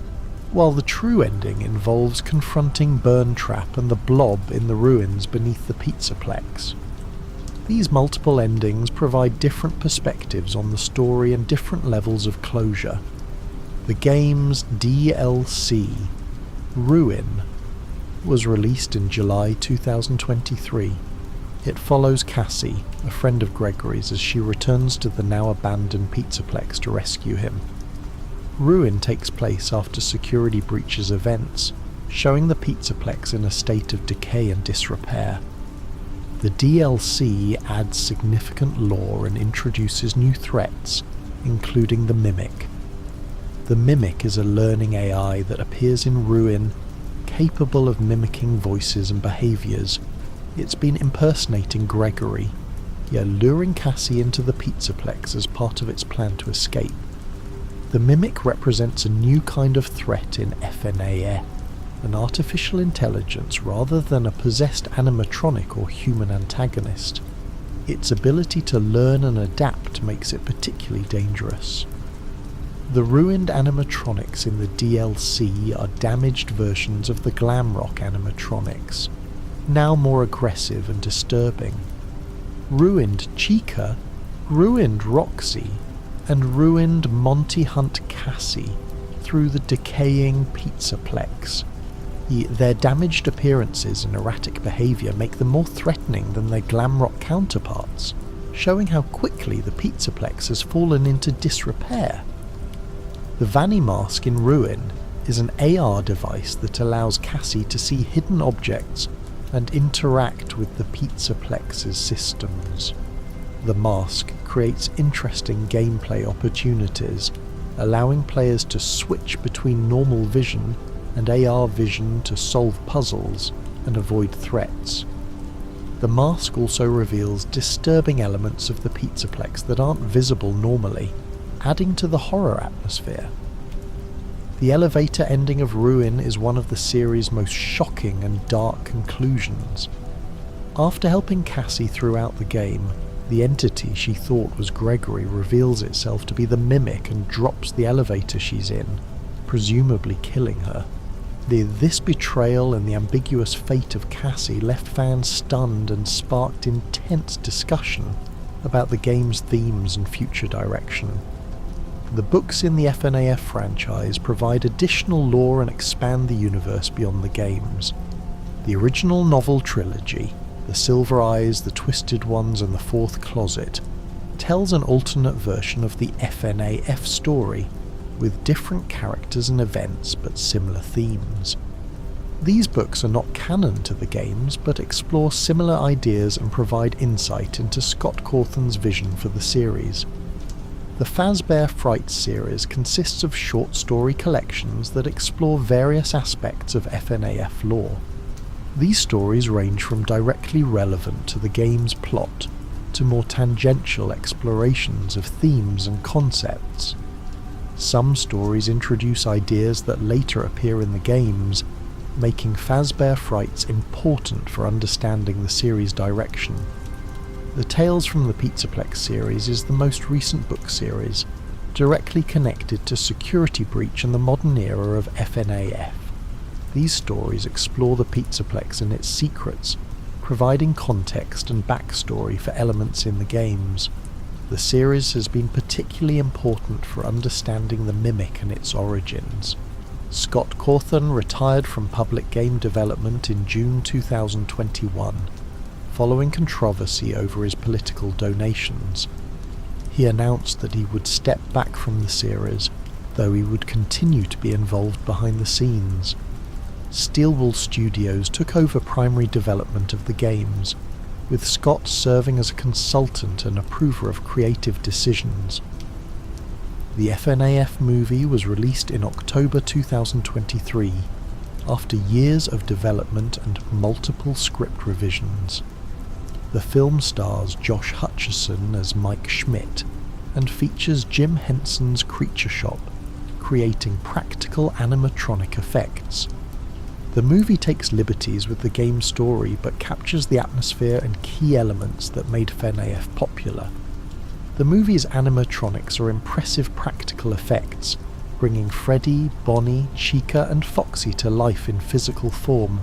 while the true ending involves confronting Springtrap and the blob in the ruins beneath the Pizzaplex. These multiple endings provide different perspectives on the story and different levels of closure. The game's DLC, Ruin, was released in July 2023. It follows Cassie, a friend of Gregory's, as she returns to the now abandoned Pizzaplex to rescue him. Ruin takes place after Security Breach's events, showing the Pizzaplex in a state of decay and disrepair. The DLC adds significant lore and introduces new threats, including the Mimic. The Mimic is a learning AI that appears in Ruin, capable of mimicking voices and behaviours. It's been impersonating Gregory, yet luring Cassie into the Pizzaplex as part of its plan to escape. The Mimic represents a new kind of threat in FNAF, an artificial intelligence rather than a possessed animatronic or human antagonist. Its ability to learn and adapt makes it particularly dangerous. The ruined animatronics in the DLC are damaged versions of the Glamrock animatronics, now more aggressive and disturbing. Ruined Chica, ruined Roxy, and ruined Monty Hunt Cassie through the decaying Pizzaplex. Their damaged appearances and erratic behaviour make them more threatening than their Glamrock counterparts, showing how quickly the Pizzaplex has fallen into disrepair. The Vanny Mask in Ruin is an AR device that allows Cassie to see hidden objects and interact with the Pizzaplex's systems. The mask creates interesting gameplay opportunities, allowing players to switch between normal vision and AR vision to solve puzzles and avoid threats. The mask also reveals disturbing elements of the Pizzaplex that aren't visible normally, adding to the horror atmosphere. The elevator ending of Ruin is one of the series' most shocking and dark conclusions. After helping Cassie throughout the game, the entity she thought was Gregory reveals itself to be the Mimic and drops the elevator she's in, presumably killing her. This betrayal and the ambiguous fate of Cassie left fans stunned and sparked intense discussion about the game's themes and future direction. The books in the FNAF franchise provide additional lore and expand the universe beyond the games. The original novel trilogy, The Silver Eyes, The Twisted Ones and The Fourth Closet, tells an alternate version of the FNAF story, with different characters and events but similar themes. These books are not canon to the games, but explore similar ideas and provide insight into Scott Cawthon's vision for the series. The Fazbear Fright series consists of short story collections that explore various aspects of FNAF lore. These stories range from directly relevant to the game's plot to more tangential explorations of themes and concepts. Some stories introduce ideas that later appear in the games, making Fazbear frights important for understanding the series' direction. The Tales from the Pizzaplex series is the most recent book series, directly connected to Security Breach and the modern era of FNAF. These stories explore the Pizzaplex and its secrets, providing context and backstory for elements in the games. The series has been particularly important for understanding the Mimic and its origins. Scott Cawthon retired from public game development in June 2021, following controversy over his political donations. He announced that he would step back from the series, though he would continue to be involved behind the scenes. Steelwool Studios took over primary development of the games, with Scott serving as a consultant and approver of creative decisions. The FNAF movie was released in October 2023, after years of development and multiple script revisions. The film stars Josh Hutcherson as Mike Schmidt and features Jim Henson's Creature Shop, creating practical animatronic effects. The movie takes liberties with the game's story but captures the atmosphere and key elements that made FNAF popular. The movie's animatronics are impressive practical effects, bringing Freddie, Bonnie, Chica and Foxy to life in physical form.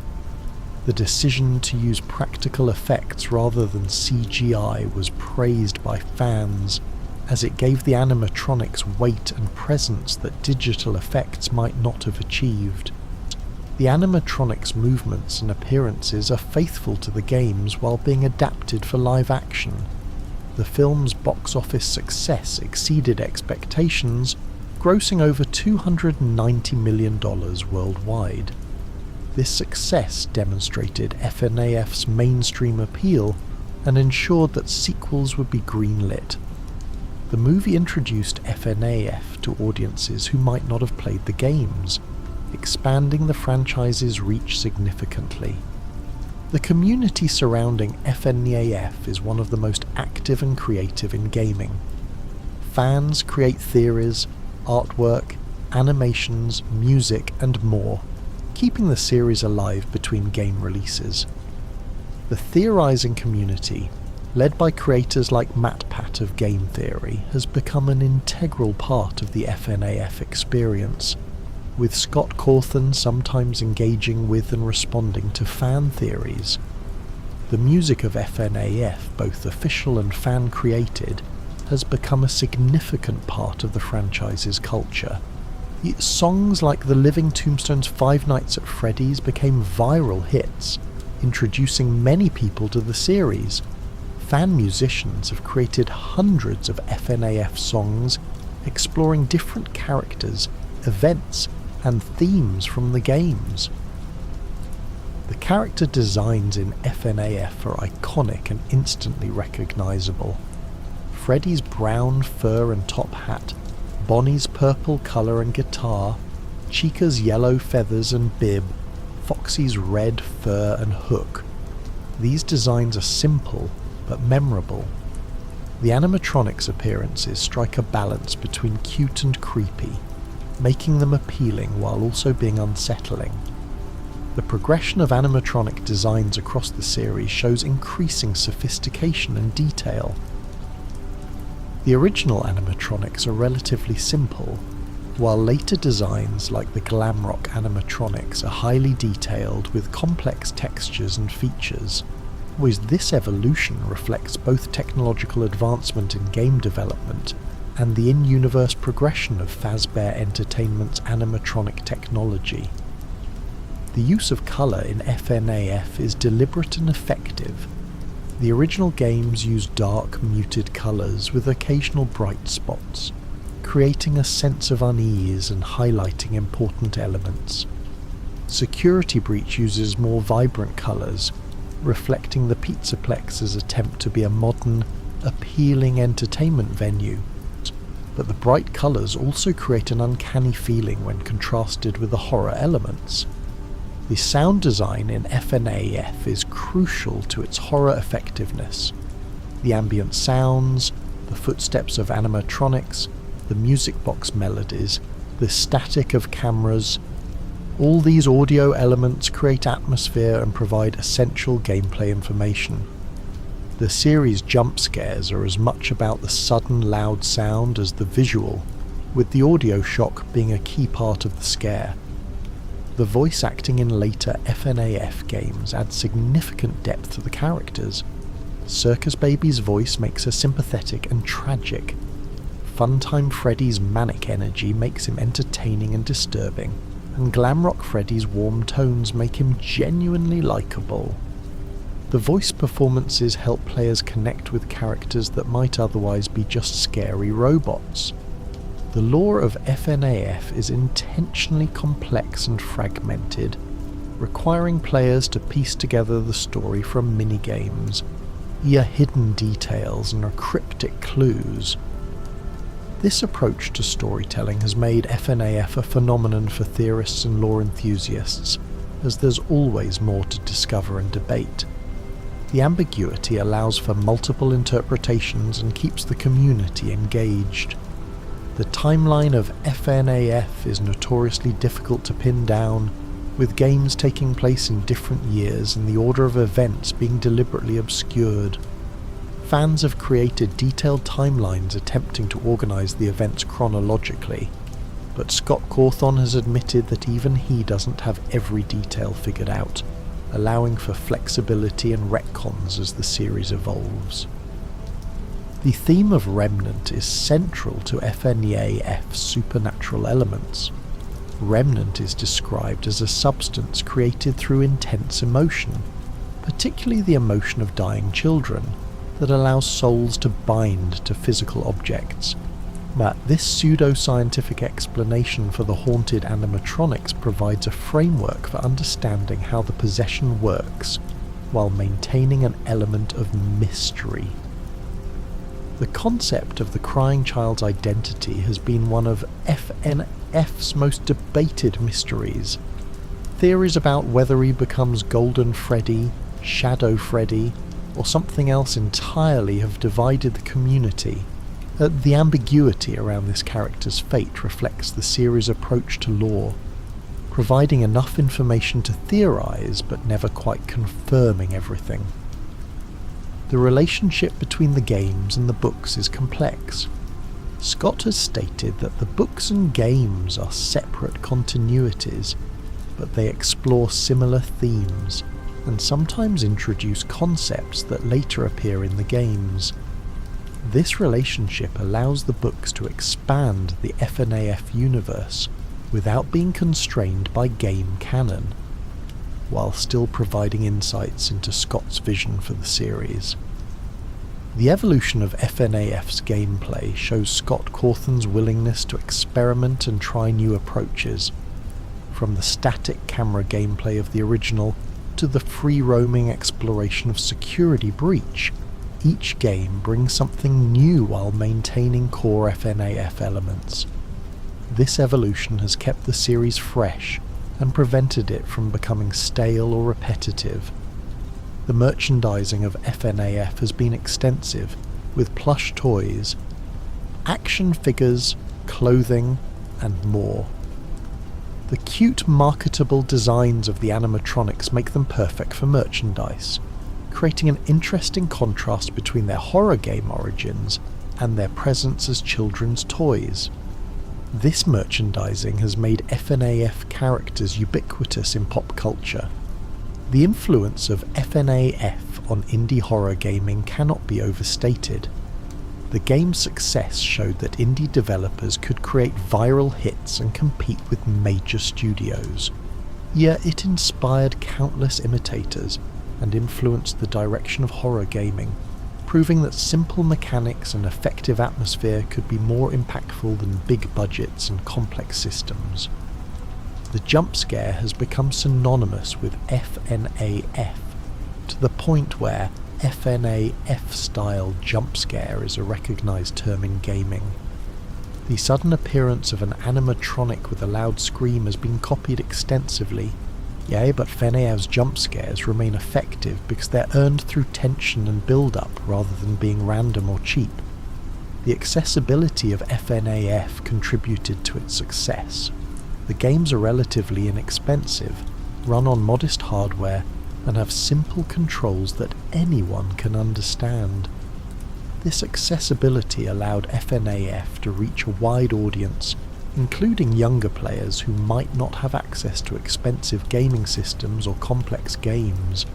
The decision to use practical effects rather than CGI was praised by fans, as it gave the animatronics weight and presence that digital effects might not have achieved. The animatronics' movements and appearances are faithful to the games while being adapted for live action. The film's box office success exceeded expectations, grossing over $290 million worldwide. This success demonstrated FNAF's mainstream appeal and ensured that sequels would be greenlit. The movie introduced FNAF to audiences who might not have played the games, expanding the franchise's reach significantly. The community surrounding FNAF is one of the most active and creative in gaming. Fans create theories, artwork, animations, music, and more, keeping the series alive between game releases. The theorizing community, led by creators like MatPat of Game Theory, has become an integral part of the FNAF experience, with Scott Cawthon sometimes engaging with and responding to fan theories. The music of FNAF, both official and fan-created, has become a significant part of the franchise's culture. Songs like the Living Tombstone's Five Nights at Freddy's became viral hits, introducing many people to the series. Fan musicians have created hundreds of FNAF songs exploring different characters, events, and themes from the games. The character designs in FNAF are iconic and instantly recognisable. Freddy's brown fur and top hat, Bonnie's purple colour and guitar, Chica's yellow feathers and bib, Foxy's red fur and hook. These designs are simple but memorable. The animatronics appearances strike a balance between cute and creepy, making them appealing while also being unsettling. The progression of animatronic designs across the series shows increasing sophistication and detail. The original animatronics are relatively simple, while later designs like the Glamrock animatronics are highly detailed with complex textures and features. This evolution reflects both technological advancement in game development and the in-universe progression of Fazbear Entertainment's animatronic technology. The use of colour in FNAF is deliberate and effective. The original games used dark, muted colours with occasional bright spots, creating a sense of unease and highlighting important elements. Security Breach uses more vibrant colours, reflecting the Pizzaplex's attempt to be a modern, appealing entertainment venue. But the bright colours also create an uncanny feeling when contrasted with the horror elements. The sound design in FNAF is crucial to its horror effectiveness. The ambient sounds, the footsteps of animatronics, the music box melodies, the static of cameras, all these audio elements create atmosphere and provide essential gameplay information. The series' jump scares are as much about the sudden loud sound as the visual, with the audio shock being a key part of the scare. The voice acting in later FNAF games adds significant depth to the characters. Circus Baby's voice makes her sympathetic and tragic. Funtime Freddy's manic energy makes him entertaining and disturbing, and Glamrock Freddy's warm tones make him genuinely likeable. The voice performances help players connect with characters that might otherwise be just scary robots. The lore of FNAF is intentionally complex and fragmented, requiring players to piece together the story from minigames, hidden details and cryptic clues. This approach to storytelling has made FNAF a phenomenon for theorists and lore enthusiasts, as there's always more to discover and debate. The ambiguity allows for multiple interpretations and keeps the community engaged. The timeline of FNAF is notoriously difficult to pin down, with games taking place in different years and the order of events being deliberately obscured. Fans have created detailed timelines attempting to organise the events chronologically, but Scott Cawthon has admitted that even he doesn't have every detail figured out, allowing for flexibility and retcons as the series evolves. The theme of Remnant is central to FNAF's supernatural elements. Remnant is described as a substance created through intense emotion, particularly the emotion of dying children, that allows souls to bind to physical objects. But this pseudo-scientific explanation for the haunted animatronics provides a framework for understanding how the possession works, while maintaining an element of mystery. The concept of the crying child's identity has been one of FNF's most debated mysteries. Theories about whether he becomes Golden Freddy, Shadow Freddy, or something else entirely have divided the community. The ambiguity around this character's fate reflects the series' approach to lore, providing enough information to theorise but never quite confirming everything. The relationship between the games and the books is complex. Scott has stated that the books and games are separate continuities, but they explore similar themes, and sometimes introduce concepts that later appear in the games. This relationship allows the books to expand the FNAF universe without being constrained by game canon, while still providing insights into Scott's vision for the series. The evolution of FNAF's gameplay shows Scott Cawthon's willingness to experiment and try new approaches, from the static camera gameplay of the original to the free-roaming exploration of Security Breach. Each game brings something new while maintaining core FNAF elements. This evolution has kept the series fresh and prevented it from becoming stale or repetitive. The merchandising of FNAF has been extensive, with plush toys, action figures, clothing, and more. The cute, marketable designs of the animatronics make them perfect for merchandise, creating an interesting contrast between their horror game origins and their presence as children's toys. This merchandising has made FNAF characters ubiquitous in pop culture. The influence of FNAF on indie horror gaming cannot be overstated. The game's success showed that indie developers could create viral hits and compete with major studios. Yet it inspired countless imitators and influenced the direction of horror gaming, proving that simple mechanics and effective atmosphere could be more impactful than big budgets and complex systems. The jump scare has become synonymous with FNAF, to the point where FNAF-style jump scare is a recognised term in gaming. The sudden appearance of an animatronic with a loud scream has been copied extensively, Yea, but FNAF's jump scares remain effective because they're earned through tension and build-up rather than being random or cheap. The accessibility of FNAF contributed to its success. The games are relatively inexpensive, run on modest hardware, and have simple controls that anyone can understand. This accessibility allowed FNAF to reach a wide audience, including younger players who might not have access to expensive gaming systems or complex games.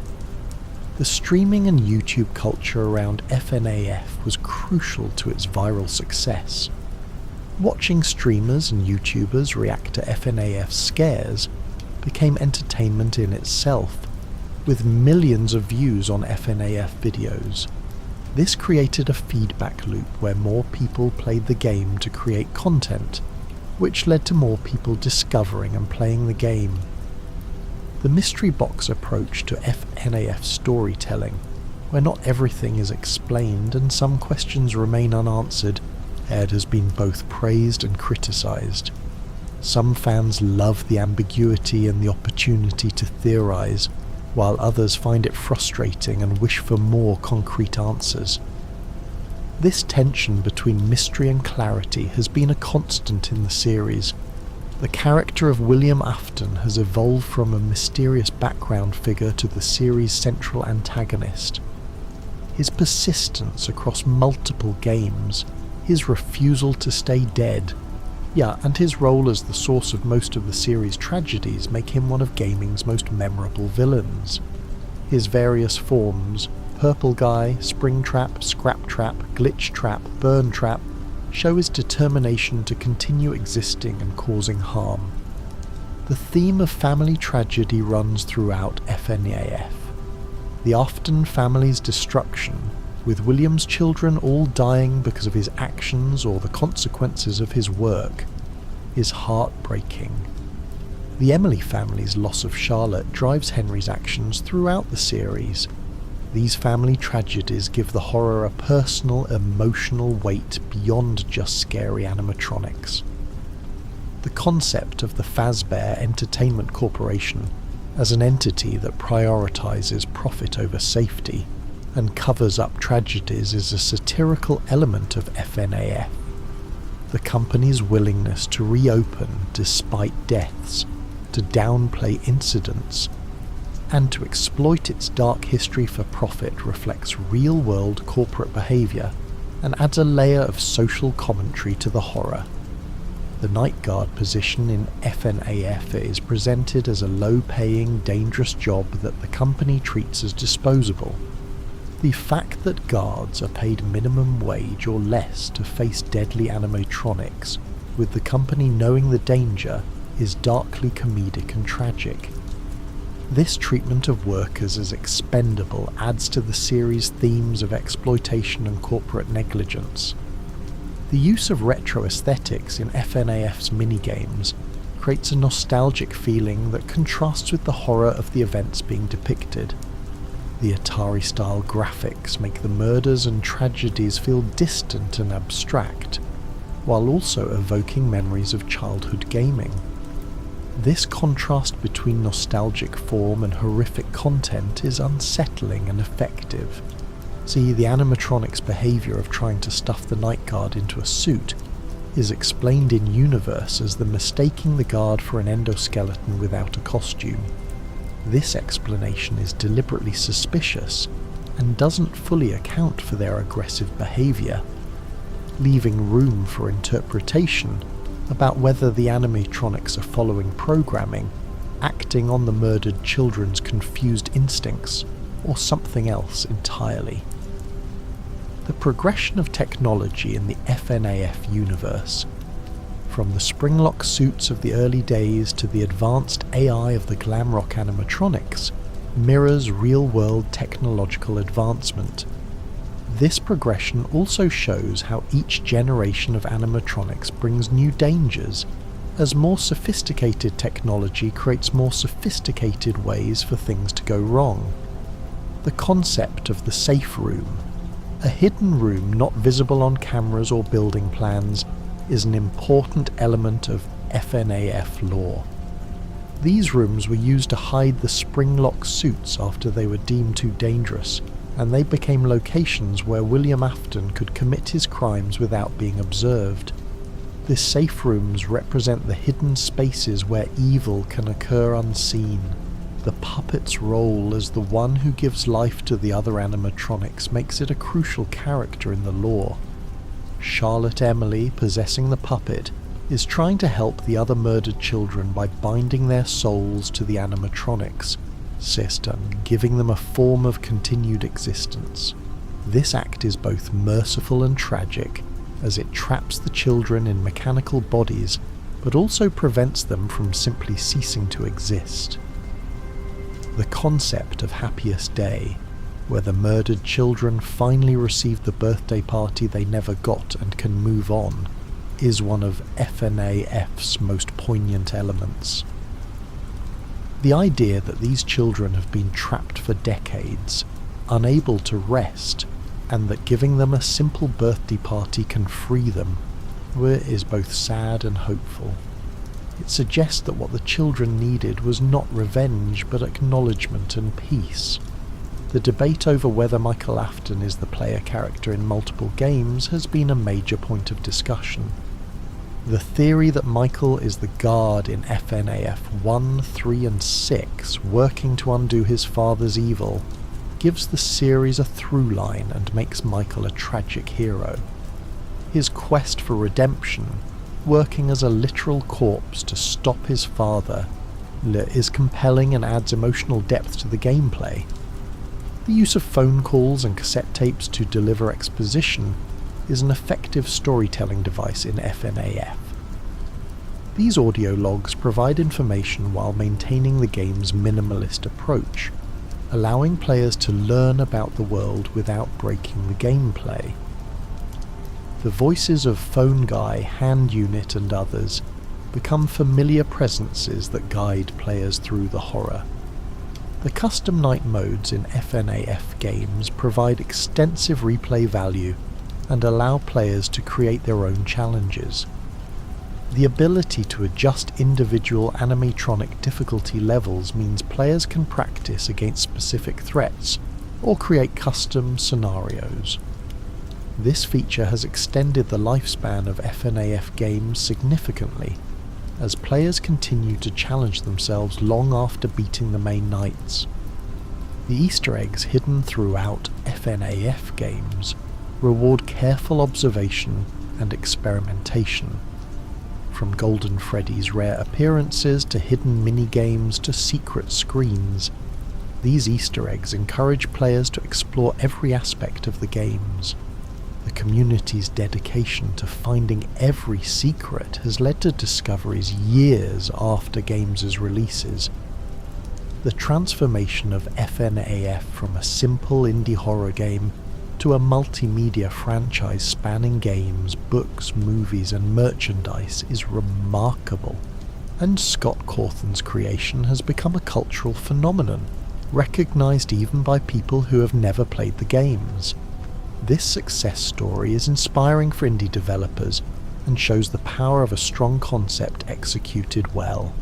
The streaming and YouTube culture around FNAF was crucial to its viral success. Watching streamers and YouTubers react to FNAF scares became entertainment in itself, with millions of views on FNAF videos. This created a feedback loop where more people played the game to create content, which led to more people discovering and playing the game. The mystery box approach to FNAF storytelling, where not everything is explained and some questions remain unanswered, has been both praised and criticised. Some fans love the ambiguity and the opportunity to theorise, while others find it frustrating and wish for more concrete answers. This tension between mystery and clarity has been a constant in the series. The character of William Afton has evolved from a mysterious background figure to the series' central antagonist. His persistence across multiple games, his refusal to stay dead, and his role as the source of most of the series' tragedies make him one of gaming's most memorable villains. His various forms, Purple Guy, Springtrap, Scrap Trap, Glitch Trap, Burn Trap, show his determination to continue existing and causing harm. The theme of family tragedy runs throughout FNAF. The Afton family's destruction, with William's children all dying because of his actions or the consequences of his work, is heartbreaking. The Emily family's loss of Charlotte drives Henry's actions throughout the series. These family tragedies give the horror a personal, emotional weight beyond just scary animatronics. The concept of the Fazbear Entertainment Corporation as an entity that prioritizes profit over safety and covers up tragedies is a satirical element of FNAF. The company's willingness to reopen despite deaths, to downplay incidents, and to exploit its dark history for profit reflects real-world corporate behaviour and adds a layer of social commentary to the horror. The night guard position in FNAF is presented as a low-paying, dangerous job that the company treats as disposable. The fact that guards are paid minimum wage or less to face deadly animatronics, with the company knowing the danger, is darkly comedic and tragic. This treatment of workers as expendable adds to the series' themes of exploitation and corporate negligence. The use of retro aesthetics in FNAF's minigames creates a nostalgic feeling that contrasts with the horror of the events being depicted. The Atari-style graphics make the murders and tragedies feel distant and abstract, while also evoking memories of childhood gaming. This contrast between nostalgic form and horrific content is unsettling and effective. See, the animatronics' behaviour of trying to stuff the night guard into a suit is explained in universe as the mistaking the guard for an endoskeleton without a costume. This explanation is deliberately suspicious and doesn't fully account for their aggressive behaviour, leaving room for interpretation about whether the animatronics are following programming, acting on the murdered children's confused instincts, or something else entirely. The progression of technology in the FNAF universe, from the springlock suits of the early days to the advanced AI of the Glamrock animatronics, mirrors real-world technological advancement. This progression also shows how each generation of animatronics brings new dangers, as more sophisticated technology creates more sophisticated ways for things to go wrong. The concept of the safe room, a hidden room not visible on cameras or building plans, is an important element of FNAF lore. These rooms were used to hide the spring-lock suits after they were deemed too dangerous, and they became locations where William Afton could commit his crimes without being observed. The safe rooms represent the hidden spaces where evil can occur unseen. The puppet's role as the one who gives life to the other animatronics makes it a crucial character in the lore. Charlotte Emily, possessing the puppet, is trying to help the other murdered children by binding their souls to the animatronics system, giving them a form of continued existence. This act is both merciful and tragic, as it traps the children in mechanical bodies, but also prevents them from simply ceasing to exist. The concept of Happiest Day, where the murdered children finally receive the birthday party they never got and can move on, is one of FNAF's most poignant elements. The idea that these children have been trapped for decades, unable to rest, and that giving them a simple birthday party can free them, is both sad and hopeful. It suggests that what the children needed was not revenge but acknowledgement and peace. The debate over whether Michael Afton is the player character in multiple games has been a major point of discussion. The theory that Michael is the guard in FNAF 1, 3 and 6, working to undo his father's evil, gives the series a through line and makes Michael a tragic hero. His quest for redemption, working as a literal corpse to stop his father, is compelling and adds emotional depth to the gameplay. The use of phone calls and cassette tapes to deliver exposition is an effective storytelling device in FNAF. These audio logs provide information while maintaining the game's minimalist approach, allowing players to learn about the world without breaking the gameplay. The voices of Phone Guy, Hand Unit and others become familiar presences that guide players through the horror. The custom night modes in FNAF games provide extensive replay value and allow players to create their own challenges. The ability to adjust individual animatronic difficulty levels means players can practice against specific threats or create custom scenarios. This feature has extended the lifespan of FNAF games significantly, as players continue to challenge themselves long after beating the main nights. The Easter eggs hidden throughout FNAF games reward careful observation and experimentation. From Golden Freddy's rare appearances to hidden mini-games to secret screens, these Easter eggs encourage players to explore every aspect of the games. The community's dedication to finding every secret has led to discoveries years after games' releases. The transformation of FNAF from a simple indie horror game to a multimedia franchise spanning games, books, movies and merchandise is remarkable, and Scott Cawthon's creation has become a cultural phenomenon, recognised even by people who have never played the games. This success story is inspiring for indie developers and shows the power of a strong concept executed well.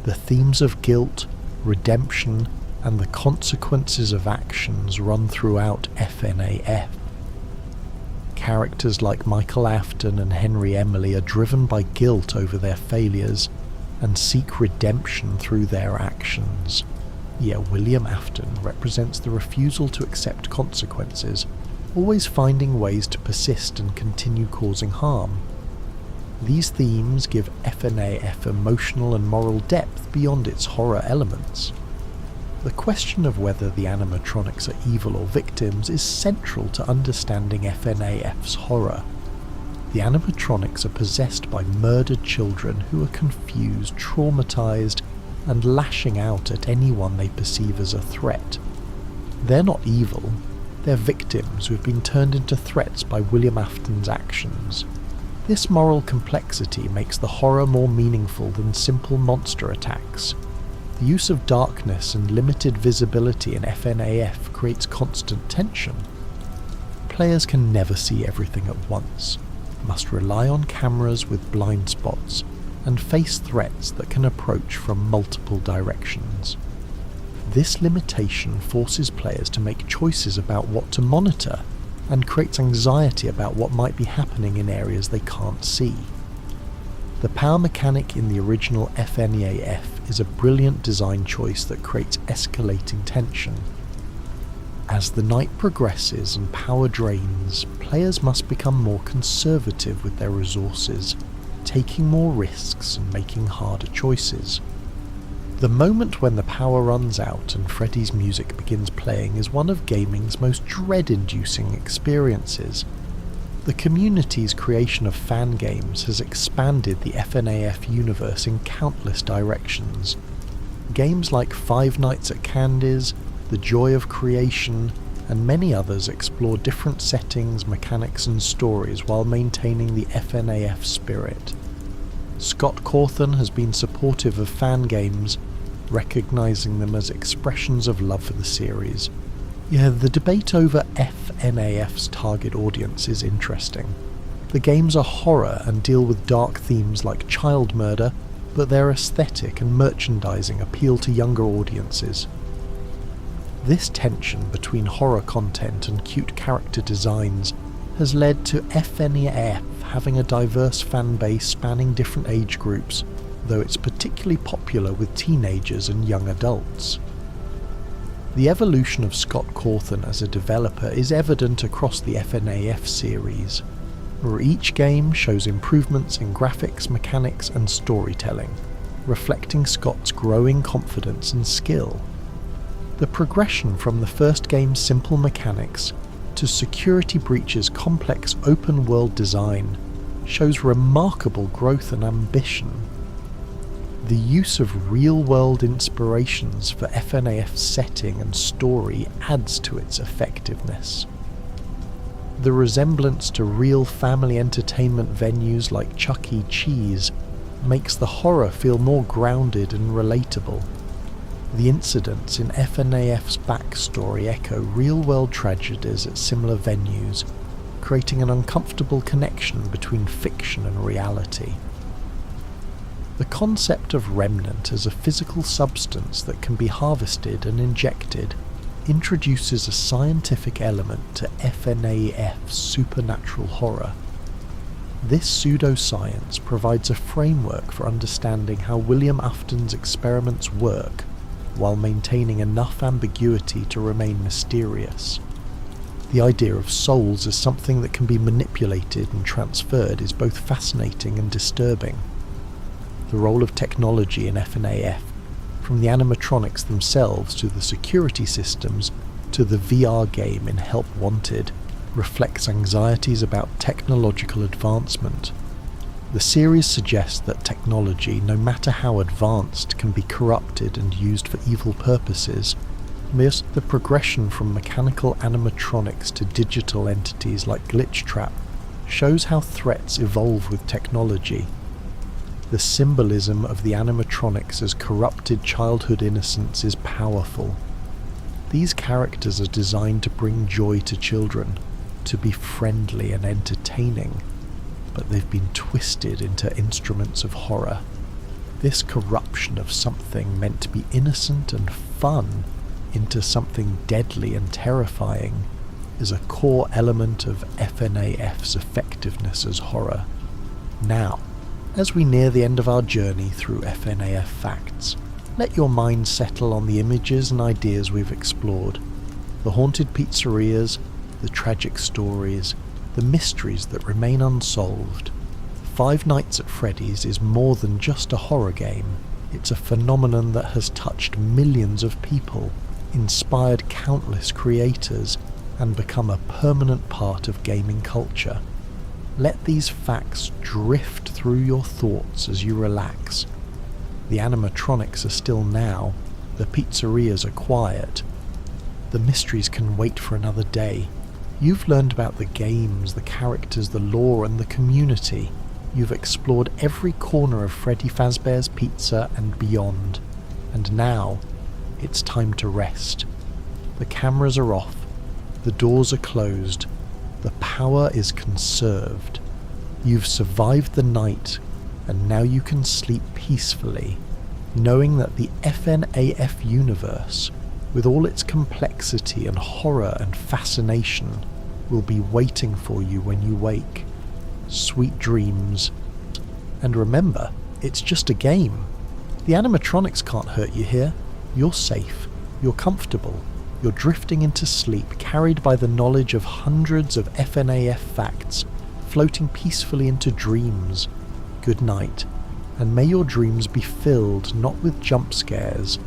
The themes of guilt, redemption, and the consequences of actions run throughout FNAF. Characters like Michael Afton and Henry Emily are driven by guilt over their failures and seek redemption through their actions. Yet William Afton represents the refusal to accept consequences, always finding ways to persist and continue causing harm. These themes give FNAF emotional and moral depth beyond its horror elements. The question of whether the animatronics are evil or victims is central to understanding FNAF's horror. The animatronics are possessed by murdered children who are confused, traumatized, and lashing out at anyone they perceive as a threat. They're not evil, they're victims who have been turned into threats by William Afton's actions. This moral complexity makes the horror more meaningful than simple monster attacks. The use of darkness and limited visibility in FNAF creates constant tension. Players can never see everything at once, must rely on cameras with blind spots, and face threats that can approach from multiple directions. This limitation forces players to make choices about what to monitor, and creates anxiety about what might be happening in areas they can't see. The power mechanic in the original FNAF is a brilliant design choice that creates escalating tension. As the night progresses and power drains, players must become more conservative with their resources, taking more risks and making harder choices. The moment when the power runs out and Freddy's music begins playing is one of gaming's most dread-inducing experiences. The community's creation of fan games has expanded the FNAF universe in countless directions. Games like Five Nights at Candy's, The Joy of Creation, and many others explore different settings, mechanics and stories while maintaining the FNAF spirit. Scott Cawthon has been supportive of fan games, recognising them as expressions of love for the series. Yeah, the debate over FNAF's target audience is interesting. The games are horror and deal with dark themes like child murder, but their aesthetic and merchandising appeal to younger audiences. This tension between horror content and cute character designs has led to FNAF having a diverse fan base spanning different age groups, though it's particularly popular with teenagers and young adults. The evolution of Scott Cawthon as a developer is evident across the FNAF series, where each game shows improvements in graphics, mechanics and storytelling, reflecting Scott's growing confidence and skill. The progression from the first game's simple mechanics to Security Breach's complex open-world design shows remarkable growth and ambition. The use of real-world inspirations for FNAF's setting and story adds to its effectiveness. The resemblance to real family entertainment venues like Chuck E. Cheese makes the horror feel more grounded and relatable. The incidents in FNAF's backstory echo real-world tragedies at similar venues, creating an uncomfortable connection between fiction and reality. The concept of remnant as a physical substance that can be harvested and injected introduces a scientific element to FNAF's supernatural horror. This pseudoscience provides a framework for understanding how William Afton's experiments work, while maintaining enough ambiguity to remain mysterious. The idea of souls as something that can be manipulated and transferred is both fascinating and disturbing. The role of technology in FNAF, from the animatronics themselves to the security systems to the VR game in Help Wanted, reflects anxieties about technological advancement. The series suggests that technology, no matter how advanced, can be corrupted and used for evil purposes. Thus, the progression from mechanical animatronics to digital entities like Glitchtrap shows how threats evolve with technology. The symbolism of the animatronics as corrupted childhood innocence is powerful. These characters are designed to bring joy to children, to be friendly and entertaining, but they've been twisted into instruments of horror. This corruption of something meant to be innocent and fun into something deadly and terrifying is a core element of FNAF's effectiveness as horror. Now, as we near the end of our journey through FNAF facts, let your mind settle on the images and ideas we've explored. The haunted pizzerias, the tragic stories, the mysteries that remain unsolved. Five Nights at Freddy's is more than just a horror game. It's a phenomenon that has touched millions of people, inspired countless creators, and become a permanent part of gaming culture. Let these facts drift through your thoughts as you relax. The animatronics are still now, the pizzerias are quiet. The mysteries can wait for another day. You've learned about the games, the characters, the lore and the community. You've explored every corner of Freddy Fazbear's Pizza and beyond. And now, it's time to rest. The cameras are off, the doors are closed, the power is conserved. You've survived the night, and now you can sleep peacefully, knowing that the FNAF universe, with all its complexity and horror and fascination, will be waiting for you when you wake. Sweet dreams. And remember, it's just a game. The animatronics can't hurt you here. You're safe. You're comfortable. You're drifting into sleep, carried by the knowledge of hundreds of FNAF facts, floating peacefully into dreams. Good night, and may your dreams be filled not with jump scares,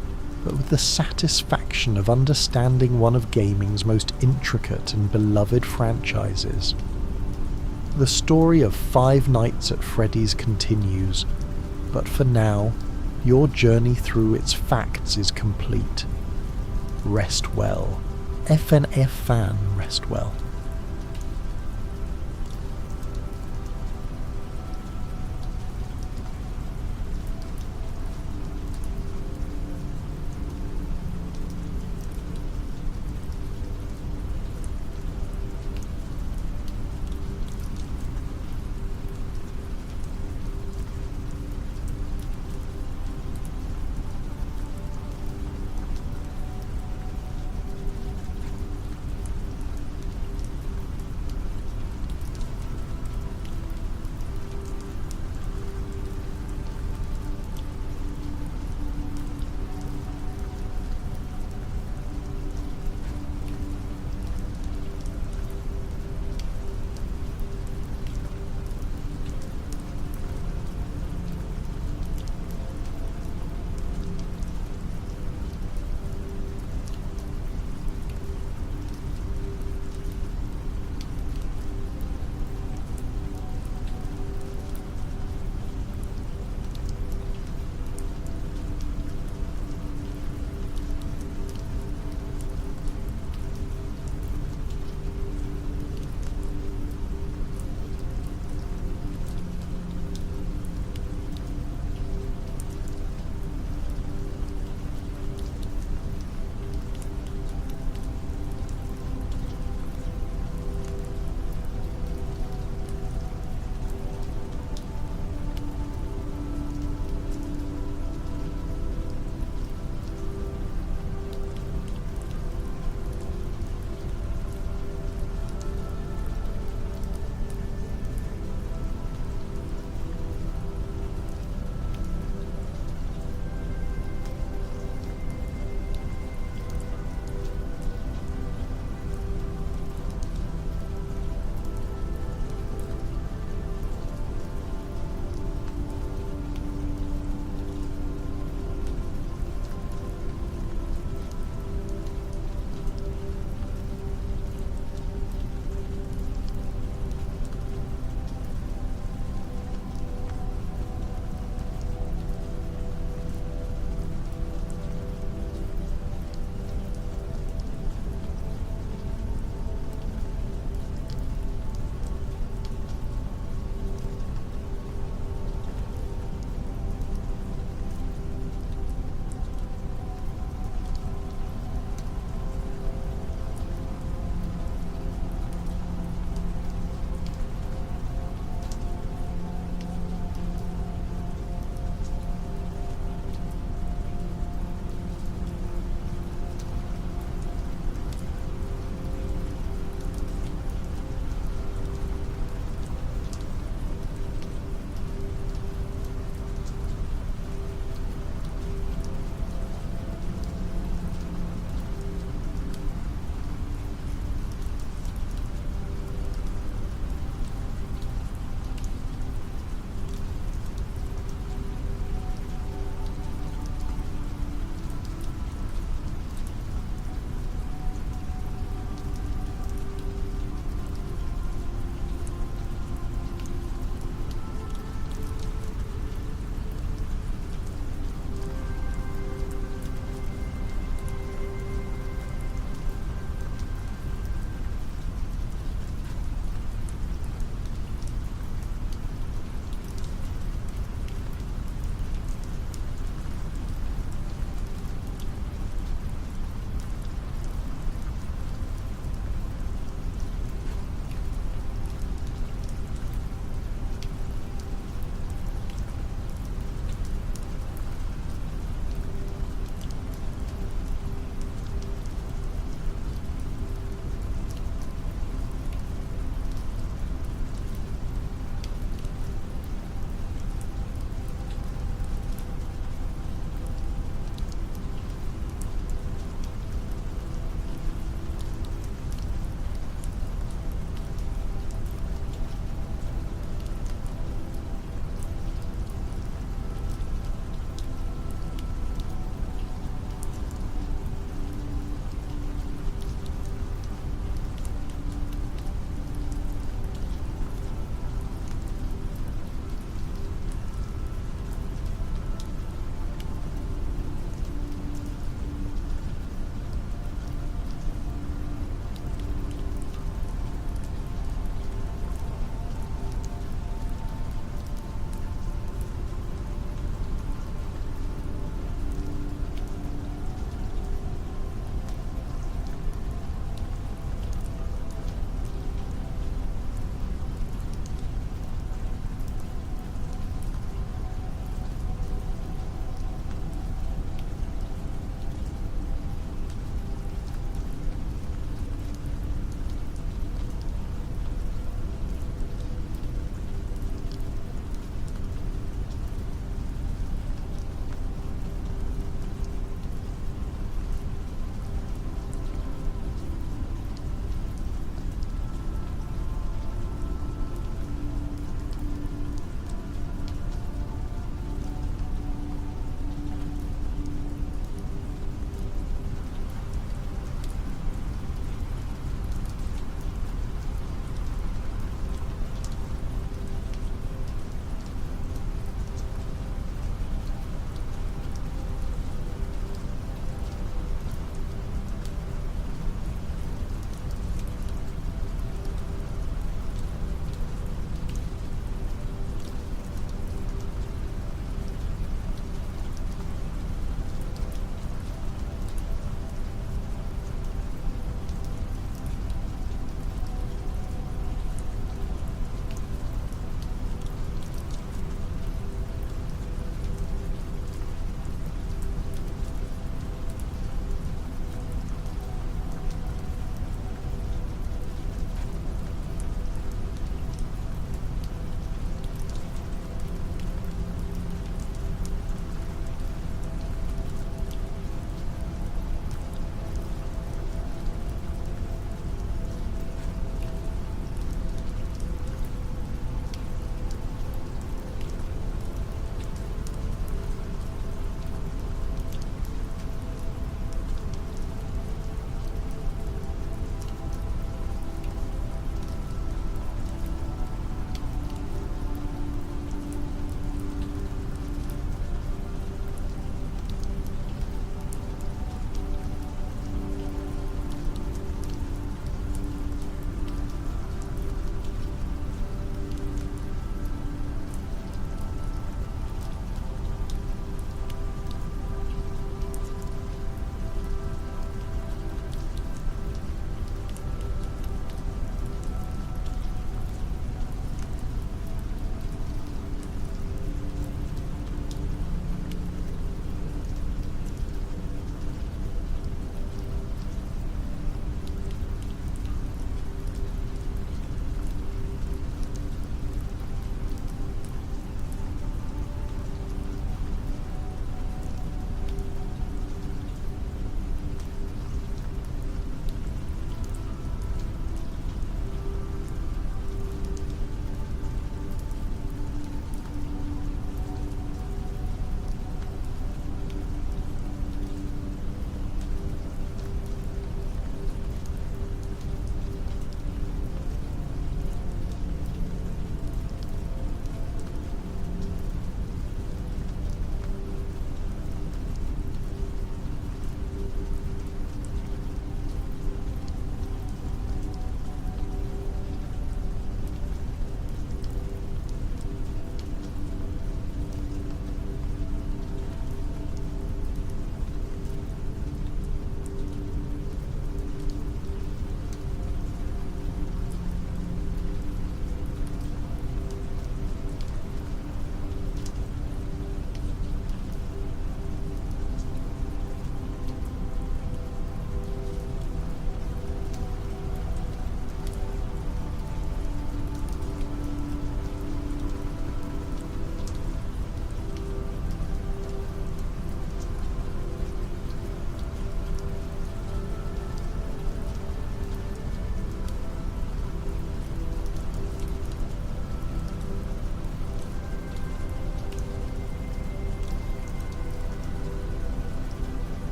but with the satisfaction of understanding one of gaming's most intricate and beloved franchises. The story of Five Nights at Freddy's continues, but for now, your journey through its facts is complete. Rest well. FNAF fan, rest well.